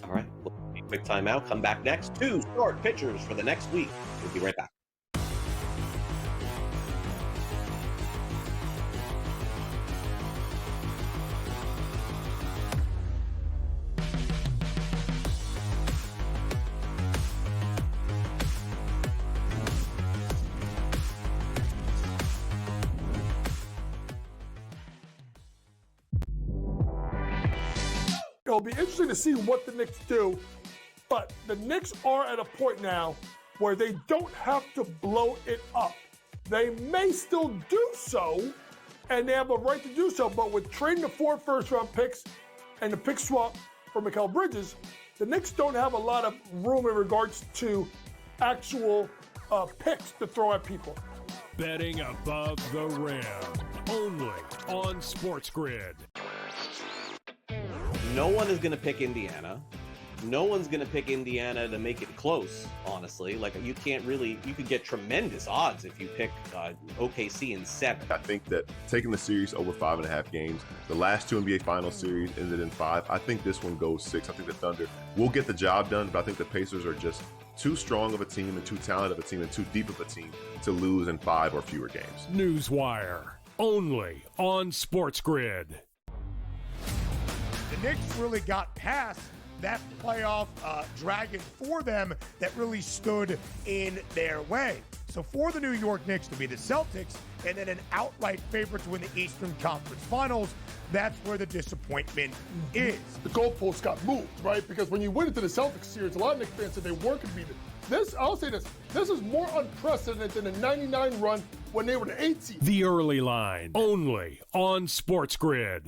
All right. We'll take a quick timeout. Come back next. 2 start pitchers for the next week. We'll be right back. It'll be interesting to see what the Knicks do, but the Knicks are at a point now where they don't have to blow it up. They may still do so, and they have a right to do so, but with trading the 4 first-round picks and the pick swap for Mikal Bridges, the Knicks don't have a lot of room in regards to actual picks to throw at people. Betting above the rim, only on SportsGrid. No one is going to pick Indiana. No one's going to pick Indiana to make it close, honestly. Like, you could get tremendous odds if you pick OKC in 7. I think that taking the series over 5.5 games, the last 2 NBA Finals series ended in 5. I think this one goes 6. I think the Thunder will get the job done, but I think the Pacers are just too strong of a team and too talented of a team and too deep of a team to lose in 5 or fewer games. Newswire, only on SportsGrid. The Knicks really got past that playoff dragon for them that really stood in their way. So for the New York Knicks to be the Celtics and then an outright favorite to win the Eastern Conference Finals, that's where the disappointment is. The goalposts got moved, right? Because when you went into the Celtics series, a lot of Knicks fans said they weren't going to beat it. I'll say this is more unprecedented than the 99 run when they were the 8th seed. The Early Line, only on SportsGrid.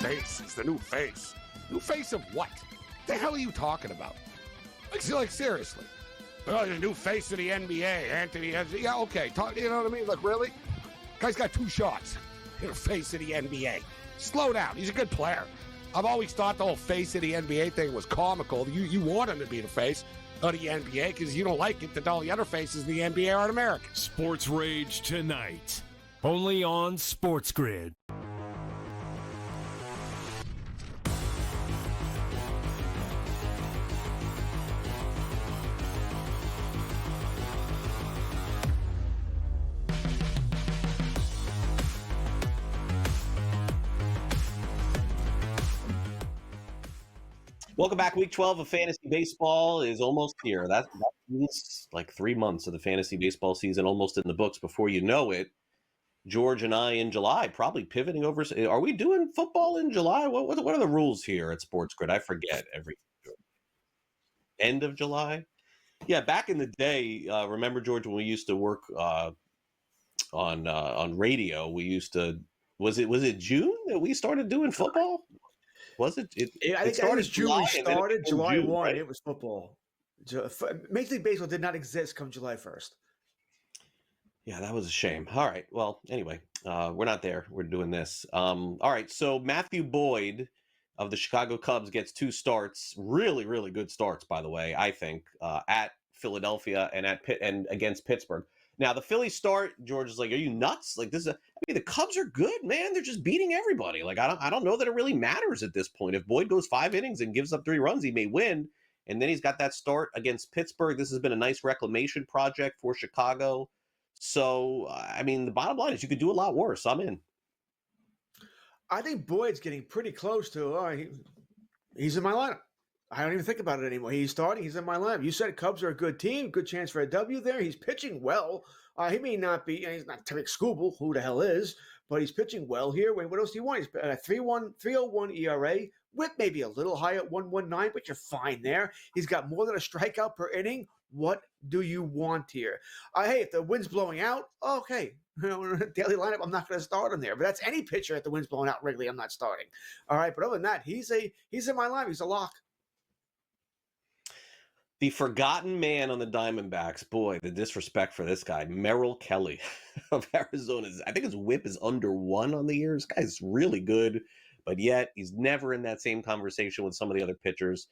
Face. He's the new face. New face of what? The hell are you talking about? Like seriously. Oh, the new face of the NBA, Anthony. Yeah, okay. You know what I mean? Like, really? Guy's got 2 shots. You're the face of the NBA. Slow down. He's a good player. I've always thought the whole face of the NBA thing was comical. You want him to be the face of the NBA because you don't like it that all the other faces of the NBA aren't American. Sports Rage tonight, only on SportsGrid. Welcome back. Week 12 of fantasy baseball is almost here. That means like 3 months of the fantasy baseball season almost in the books. Before you know it, George and I in July probably pivoting over. Are we doing football in July? What are the rules here at SportsGrid? I forget every end of July. Yeah, back in the day, remember, George, when we used to work on radio, we used to was it June that we started doing football? Was it? I think it was June. We started July 1. Right? It was football. Major League Baseball did not exist come July 1st. Yeah, that was a shame. All right. Well, anyway, we're not there. We're doing this. All right. So Matthew Boyd of the Chicago Cubs gets 2 starts. Really, really good starts, by the way, I think, at Philadelphia and against Pittsburgh. Now, the Philly start, George is like, are you nuts? Like, the Cubs are good, man. They're just beating everybody. Like, I don't know that it really matters at this point. If Boyd goes 5 innings and gives up 3 runs, he may win. And then he's got that start against Pittsburgh. This has been a nice reclamation project for Chicago. So, I mean, the bottom line is you could do a lot worse. I'm in. I think Boyd's getting pretty close to, he's in my lineup. I don't even think about it anymore. He's starting. He's in my lineup. You said Cubs are a good team. Good chance for a W there. He's pitching well. He may not be. He's not Tarek Skubal, who the hell is, but he's pitching well here. Wait, what else do you want? He's 3.01 ERA. Whip maybe a little high at 1.19, but you're fine there. He's got more than a strikeout per inning. What do you want here? Hey, if the wind's blowing out, okay. Daily lineup, I'm not going to start him there. But that's any pitcher at the wind's blowing out regularly, I'm not starting. All right, but other than that, he's in my lineup. He's a lock. The forgotten man on the Diamondbacks. Boy, the disrespect for this guy. Merrill Kelly of Arizona. I think his whip is under 1 on the year. This guy's really good, but yet he's never in that same conversation with some of the other pitchers.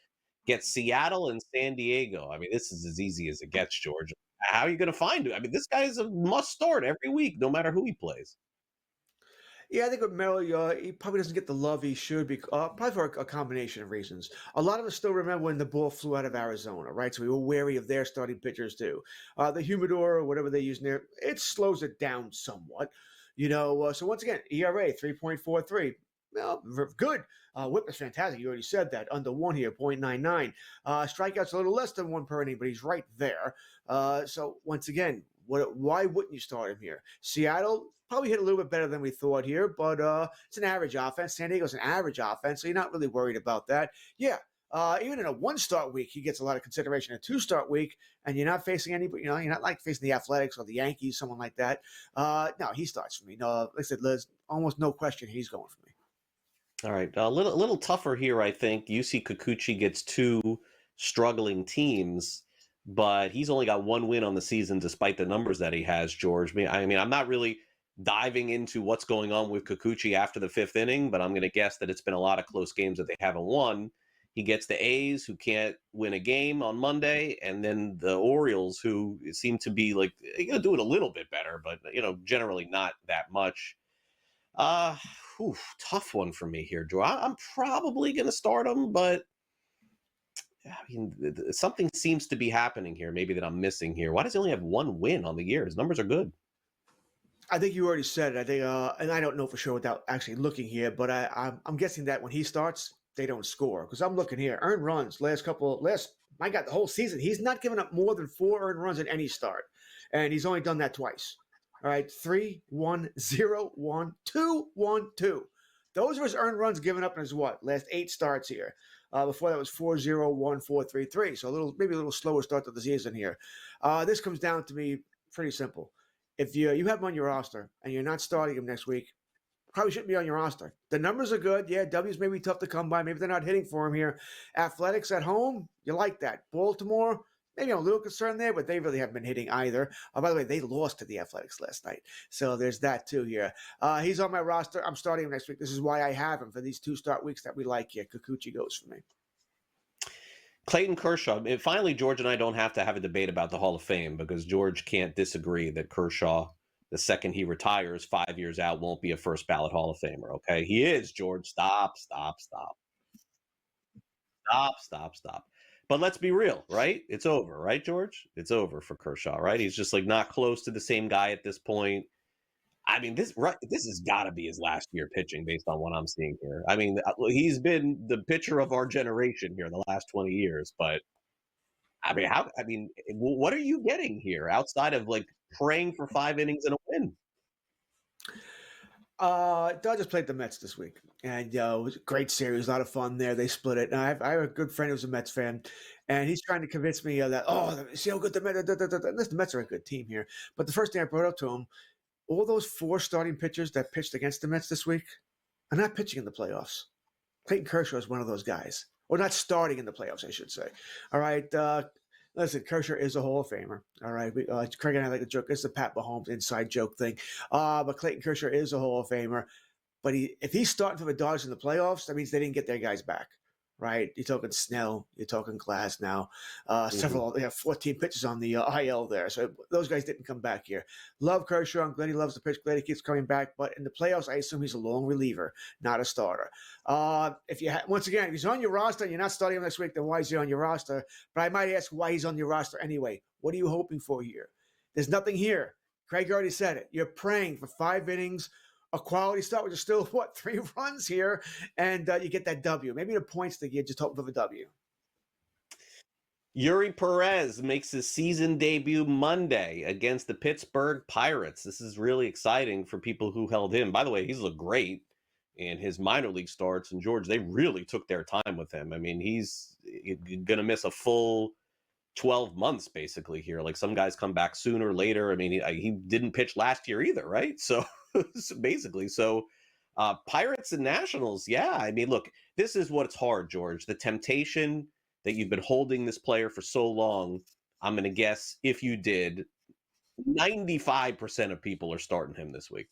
Gets Seattle and San Diego. I mean, this is as easy as it gets, George. How are you going to find him? I mean, this guy is a must start every week, no matter who he plays. Yeah, I think with Merrill, he probably doesn't get the love he should be, probably for a combination of reasons. A lot of us still remember when the ball flew out of Arizona, right? So we were wary of their starting pitchers too. The humidor or whatever they use in there, it slows it down somewhat. So once again, ERA 3.43. Well, good. Whip is fantastic. You already said that. Under 1 here, 0.99. Strikeouts a little less than 1 per inning, but he's right there. So once again, why wouldn't you start him here? Seattle probably hit a little bit better than we thought here, but it's an average offense. San Diego's an average offense, so you're not really worried about that. Yeah, Even in a 1-start week, he gets a lot of consideration. A 2-start week, and you're not facing anybody. You're not like facing the Athletics or the Yankees, someone like that. No, he starts for me. No, like I said, there's almost no question he's going for me. All right, a little tougher here, I think. UC Kikuchi gets 2 struggling teams, but he's only got 1 win on the season despite the numbers that he has, George. I mean, I'm not really diving into what's going on with Kikuchi after the 5th inning, but I'm going to guess that it's been a lot of close games that they haven't won. He gets the A's, who can't win a game on Monday, and then the Orioles, who seem to be like doing a little bit better, but generally not that much. Tough one for me here, Joe. I'm probably going to start him, but I mean, something seems to be happening here, maybe that I'm missing here. Why does he only have 1 win on the year? His numbers are good. I think you already said it. I think, and I don't know for sure without actually looking here, but I'm guessing that when he starts, they don't score, because I'm looking here. Earned runs I got the whole season. He's not given up more than 4 earned runs in any start, and he's only done that twice. All right, 3, 1, 0, 1, 2, 1, 2. Those are his earned runs given up in his last 8 starts here. Before that was 4, 0, 1, 4, 3, 3. So maybe a little slower start to the season here. This comes down to me pretty simple. If you have him on your roster and you're not starting him next week, probably shouldn't be on your roster. The numbers are good. Yeah, W's may be tough to come by. Maybe they're not hitting for him here. Athletics at home, you like that. Baltimore, maybe I'm a little concerned there, but they really haven't been hitting either. By the way, they lost to the Athletics last night. So there's that too here. He's on my roster. I'm starting him next week. This is why I have him for these 2 start weeks that we like here. Kikuchi goes for me. Clayton Kershaw. Finally, George and I don't have to have a debate about the Hall of Fame, because George can't disagree that Kershaw, the second he retires 5 years out, won't be a first ballot Hall of Famer. Okay, he is, George. Stop. But let's be real, right? It's over, right, George? It's over for Kershaw, right? He's just like not close to the same guy at this point. I mean, this has got to be his last year pitching based on what I'm seeing here. I mean, he's been the pitcher of our generation here the last 20 years, but I mean, what are you getting here outside of like praying for 5 innings and a win? Dodgers played the Mets this week, and it was a great series, a lot of fun there. They split it. And I have a good friend who's a Mets fan, and he's trying to convince me that, see how good the Mets are. The Mets are a good team here. But the first thing I brought up to him, all those 4 starting pitchers that pitched against the Mets this week are not pitching in the playoffs. Clayton Kershaw is one of those guys, or not starting in the playoffs, I should say. All right. Listen, Kershaw is a Hall of Famer. All right. Craig and I like a joke. It's the Pat Mahomes inside joke thing. But Clayton Kershaw is a Hall of Famer. But if he's starting for the Dodgers in the playoffs, that means they didn't get their guys back. Right? You're talking Snell. You're talking Glass now. They have 14 pitches on the IL there. So those guys didn't come back here. Love Kershaw. I'm glad he loves the pitch. Glad he keeps coming back. But in the playoffs, I assume he's a long reliever, not a starter. Once again, if he's on your roster and you're not starting him next week, then why is he on your roster? But I might ask why he's on your roster anyway. What are you hoping for here? There's nothing here. Craig already said it. You're praying for 5 innings, a quality start, which is still, 3 runs here, and you get that W. Maybe the points that you just hope for the W. Yuri Perez makes his season debut Monday against the Pittsburgh Pirates. This is really exciting for people who held him. By the way, he's looked great in his minor league starts, and George, they really took their time with him. I mean, he's going to miss a full 12 months basically here. Like, some guys come back sooner, later. I mean, he didn't pitch last year either, right? So Pirates and Nationals, yeah. I mean, look, this is what's hard, George. The temptation that you've been holding this player for so long, I'm going to guess if you did, 95% of people are starting him this week.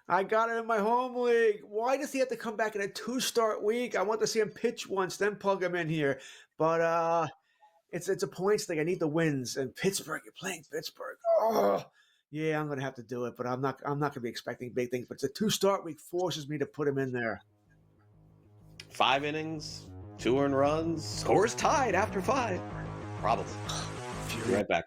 I got it in my home league. Why does he have to come back in a 2-start week? I want to see him pitch once, then plug him in here. But it's a points thing. I need the wins. And Pittsburgh, you're playing Pittsburgh. Oh, yeah, I'm going to have to do it. But I'm not going to be expecting big things. But it's a 2-start week forces me to put him in there. 5 innings, 2 earned runs, scores tied after 5. Probably. Be right back.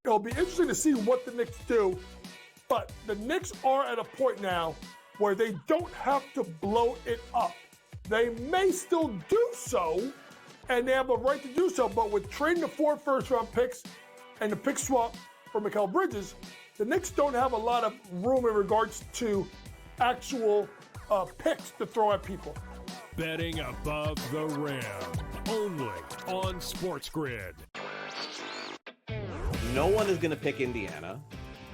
It'll be interesting to see what the Knicks do But the Knicks are at a point now where they don't have to blow it up. They may still do so, and they have a right to do so, but with trading the 4 first-round picks and the pick swap for Mikal Bridges, the Knicks don't have a lot of room in regards to actual picks to throw at people. Betting above the rim, only on SportsGrid. No one is going to pick Indiana.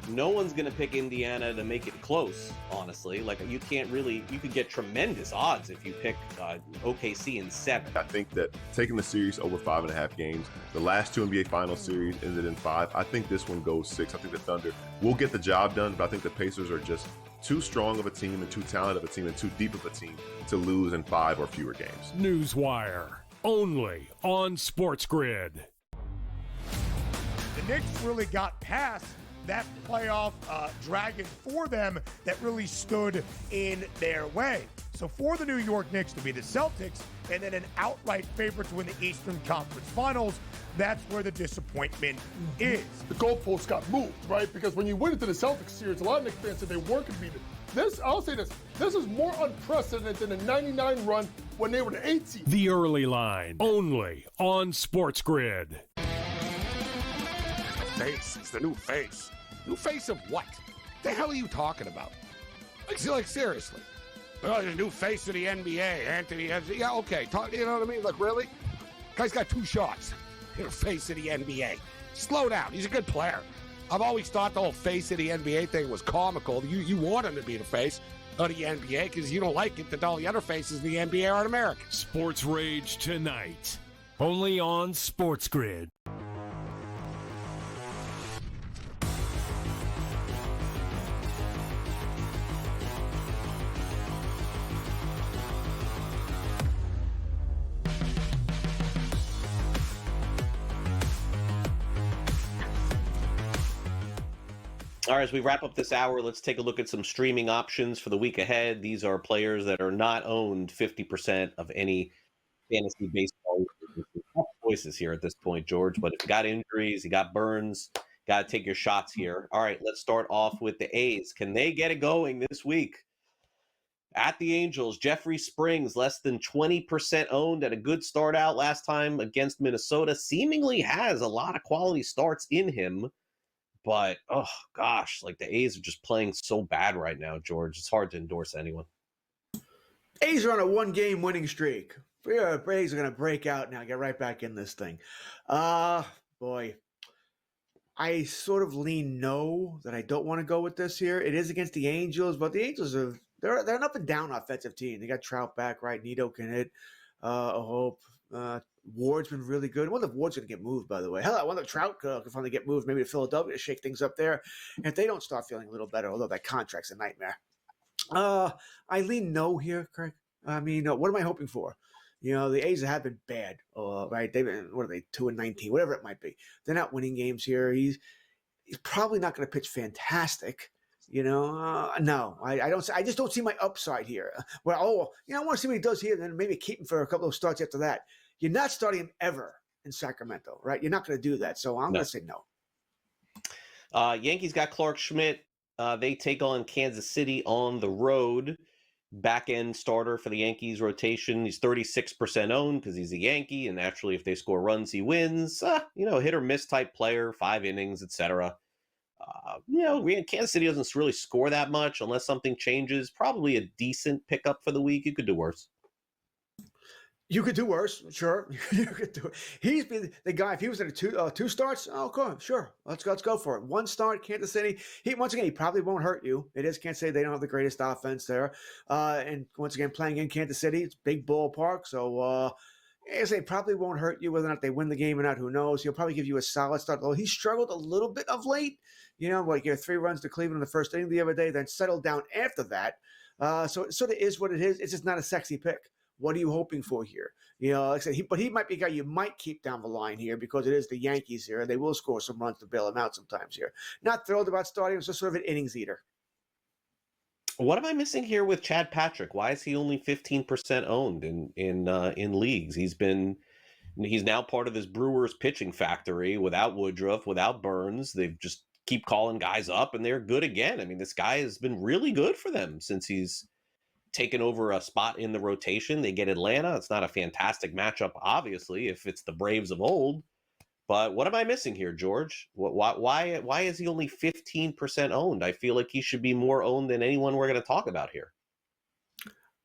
No one's going to pick Indiana to make it close, honestly. Like, you could get tremendous odds if you pick OKC in 7. I think that taking the series over 5.5 games, the last 2 NBA Finals series ended in 5. I think this one goes 6. I think the Thunder will get the job done, but I think the Pacers are just too strong of a team and too talented of a team and too deep of a team to lose in 5 or fewer games. Newswire, only on SportsGrid. The Knicks really got past that playoff dragon for them that really stood in their way. So for the New York Knicks to be the Celtics and then an outright favorite to win the Eastern Conference Finals, that's where the disappointment is. The goalposts got moved, right? Because when you went into the Celtics series, a lot of Knicks fans said they weren't going to beat it. I'll say this is more unprecedented than the 99 run when they were the 8th seed. The early line, only on SportsGrid. Face. It's the new face. New face of what? The hell are you talking about? Like seriously. Oh, the new face of the NBA, Anthony. Yeah, okay. You know what I mean? Like, really? Guy's got 2 shots. You're face of the NBA. Slow down. He's a good player. I've always thought the whole face of the NBA thing was comical. You want him to be the face of the NBA because you don't like it that all the other faces in the NBA aren't American. Sports Rage tonight, only on SportsGrid. All right, as we wrap up this hour, let's take a look at some streaming options for the week ahead. These are players that are not owned 50% of any fantasy baseball choices here at this point, George. But if you got injuries, you got burns, got to take your shots here. All right, let's start off with the A's. Can they get it going this week? At the Angels, Jeffrey Springs, less than 20% owned, at a good start out last time against Minnesota. Seemingly has a lot of quality starts in him. But, oh, gosh, like the A's are just playing so bad right now, George. It's hard to endorse anyone. A's are on a 1-game winning streak. Yeah, A's are going to break out now, get right back in this thing. Boy, I sort of lean no that I don't want to go with this here. It is against the Angels, but the Angels are they're an up and down offensive team. They got Trout back, right? Nito can hit. I hope. Ward's been really good. I wonder if Ward's going to get moved, by the way. Hell, I wonder if Trout could finally get moved, maybe to Philadelphia to shake things up there. And if they don't start feeling a little better, although that contract's a nightmare. I lean no here, Craig. I mean, what am I hoping for? You know, the A's have been bad, right? They've been, 2-19, whatever it might be. They're not winning games here. He's probably not going to pitch fantastic. No, I don't. I just don't see my upside here. Well, I want to see what he does here, and then maybe keep him for a couple of starts after that. You're not starting him ever in Sacramento, right? You're not going to do that. So I'm going to say no. Yankees got Clark Schmidt. They take on Kansas City on the road. Back end starter for the Yankees rotation. He's 36% owned because he's a Yankee, and naturally, if they score runs, he wins. Hit or miss type player, 5 innings, etc. Kansas City doesn't really score that much unless something changes. Probably a decent pickup for the week. You could do worse. You could do worse, sure. You could do it. He's been the guy. If he was in two starts, okay, sure. Let's go for it. 1 start, Kansas City. He probably won't hurt you. It is Kansas City. They don't have the greatest offense there. And once again, playing in Kansas City, it's a big ballpark. So I say probably won't hurt you. Whether or not they win the game or not, who knows? He'll probably give you a solid start. Although he struggled a little bit of late. Like 3 runs to Cleveland in the first inning the other day, then settled down after that. So it sort of is what it is. It's just not a sexy pick. What are you hoping for here? Like I said, he might be a guy you might keep down the line here because it is the Yankees here, and they will score some runs to bail him out sometimes here. Not thrilled about starting him, just sort of an innings eater. What am I missing here with Chad Patrick? Why is he only 15% owned in leagues? He's now part of this Brewers pitching factory without Woodruff, without Burns. They've just keep calling guys up, and they're good again. I mean, this guy has been really good for them since he's taken over a spot in the rotation. They get Atlanta. It's not a fantastic matchup, obviously, if it's the Braves of old. But what am I missing here, George? Why is he only 15% owned? I feel like he should be more owned than anyone we're going to talk about here.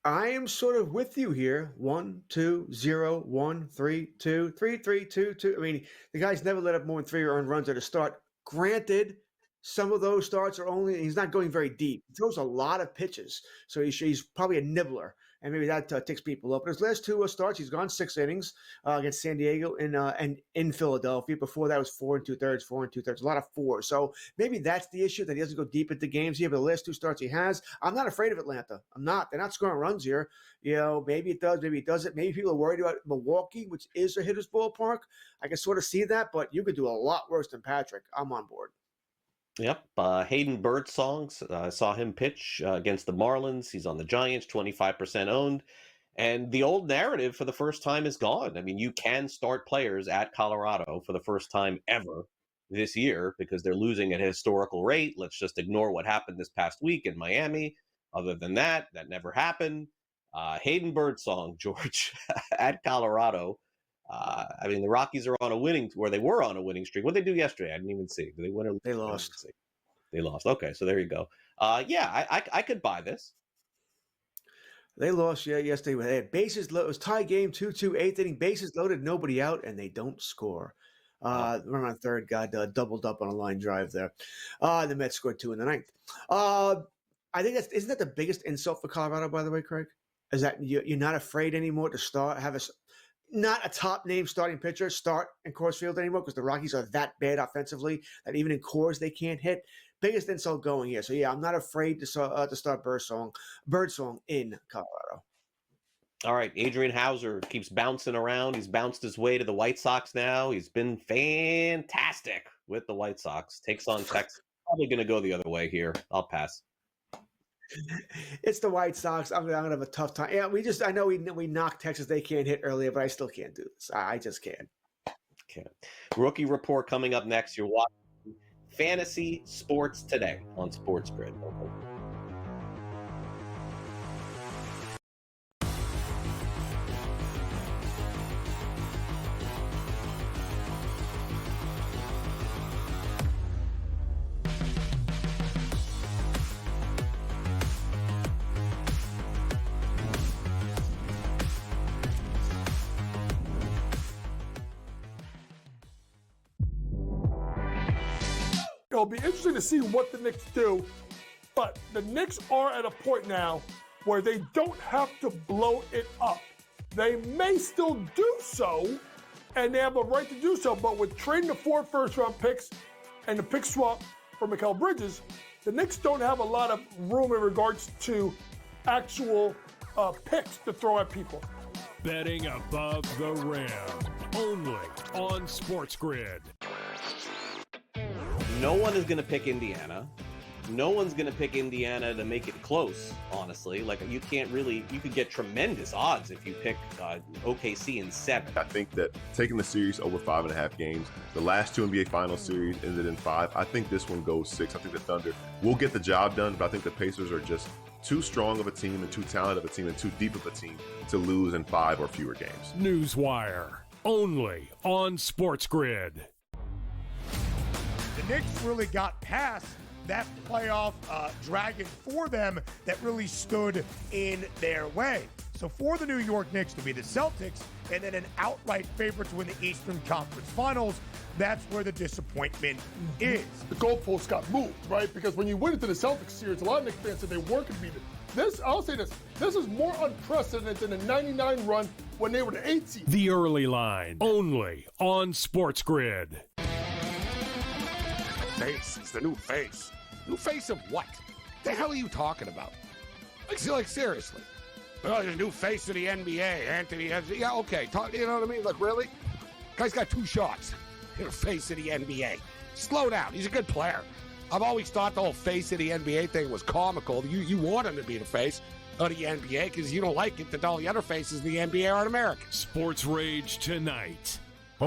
I am sort of with you here. 1, 2, 0, 1, 3, 2, 3, 3, 2, 2. I mean, the guy's never let up more than 3 earned runs at a start. Granted, some of those starts are he's not going very deep. He throws a lot of pitches. So he's probably a nibbler. And maybe that ticks people up. But his last 2 starts, he's gone 6 innings against San Diego and in Philadelphia. Before that was 4 2/3, 4 2/3, a lot of 4. So maybe that's the issue, that he doesn't go deep into games here. But the last 2 starts he has, I'm not afraid of Atlanta. I'm not. They're not scoring runs here. Maybe it does, maybe it doesn't. Maybe people are worried about Milwaukee, which is a hitter's ballpark. I can sort of see that, but you could do a lot worse than Patrick. I'm on board. Yep. Hayden Birdsong, I saw him pitch against the Marlins. He's on the Giants, 25% owned. And the old narrative for the first time is gone. I mean, you can start players at Colorado for the first time ever this year because they're losing at a historical rate. Let's just ignore what happened this past week in Miami. Other than that, that never happened. Hayden Birdsong, George, at Colorado. I mean, the Rockies are on a winning, where they were on a winning streak. What did they do yesterday? I didn't even see. Did they win or lose? They lost. They lost. Okay, so there you go. Yeah, I could buy this. They lost yesterday. They had bases loaded. It was tie game, 2-2, 8th inning, bases loaded, nobody out, and they don't score. Runner on third got doubled up on a line drive there. The Mets scored 2 in the 9th. I think isn't that the biggest insult for Colorado, by the way, Craig? Is that you're not afraid anymore to have not a top name starting pitcher start in Coors Field anymore because the Rockies are that bad offensively that even in Coors they can't hit. Biggest insult going here. So yeah, I'm not afraid to start Birdsong in Colorado. All right, Adrian Hauser keeps bouncing around. He's bounced his way to the White Sox now. He's been fantastic with the White Sox. Takes on Texas. Probably going to go the other way here. I'll pass. It's the White Sox. I'm gonna have a tough time. Yeah, I know we knocked Texas. They can't hit earlier, but I still can't do this. I just can't. Rookie report coming up next. You're watching Fantasy Sports Today on SportsGrid. It'll be interesting to see what the Knicks do, but the Knicks are at a point now where they don't have to blow it up. They may still do so, and they have a right to do so, but with trading the 4 first-round picks and the pick swap for Mikal Bridges, the Knicks don't have a lot of room in regards to actual picks to throw at people. Betting above the rim, only on SportsGrid. No one is going to pick Indiana. No one's going to pick Indiana to make it close, honestly. Like, you could get tremendous odds if you pick OKC in 7. I think that taking the series over 5.5 games, the last 2 NBA Finals series ended in 5. I think this one goes 6. I think the Thunder will get the job done, but I think the Pacers are just too strong of a team and too talented of a team and too deep of a team to lose in 5 or fewer games. Newswire, only on SportsGrid. The Knicks really got past that playoff dragon for them that really stood in their way. So for the New York Knicks to be the Celtics and then an outright favorite to win the Eastern Conference Finals, that's where the disappointment is. The goalposts got moved, right? Because when you went into the Celtics series, a lot of Knicks fans said they weren't going to beat it. I'll say this is more unprecedented than the 99 run when they were the 8th seed. The Early Line, only on SportsGrid. Face. It's the new face. New face of what? The hell are you talking about? Like seriously. Oh, the new face of the NBA, Anthony. Yeah, okay. You know what I mean? Like, really? Guy's got 2 shots. You're the face of the NBA. Slow down. He's a good player. I've always thought the whole face of the NBA thing was comical. You want him to be the face of the NBA because you don't like it that all the other faces of the NBA aren't American. Sports Rage tonight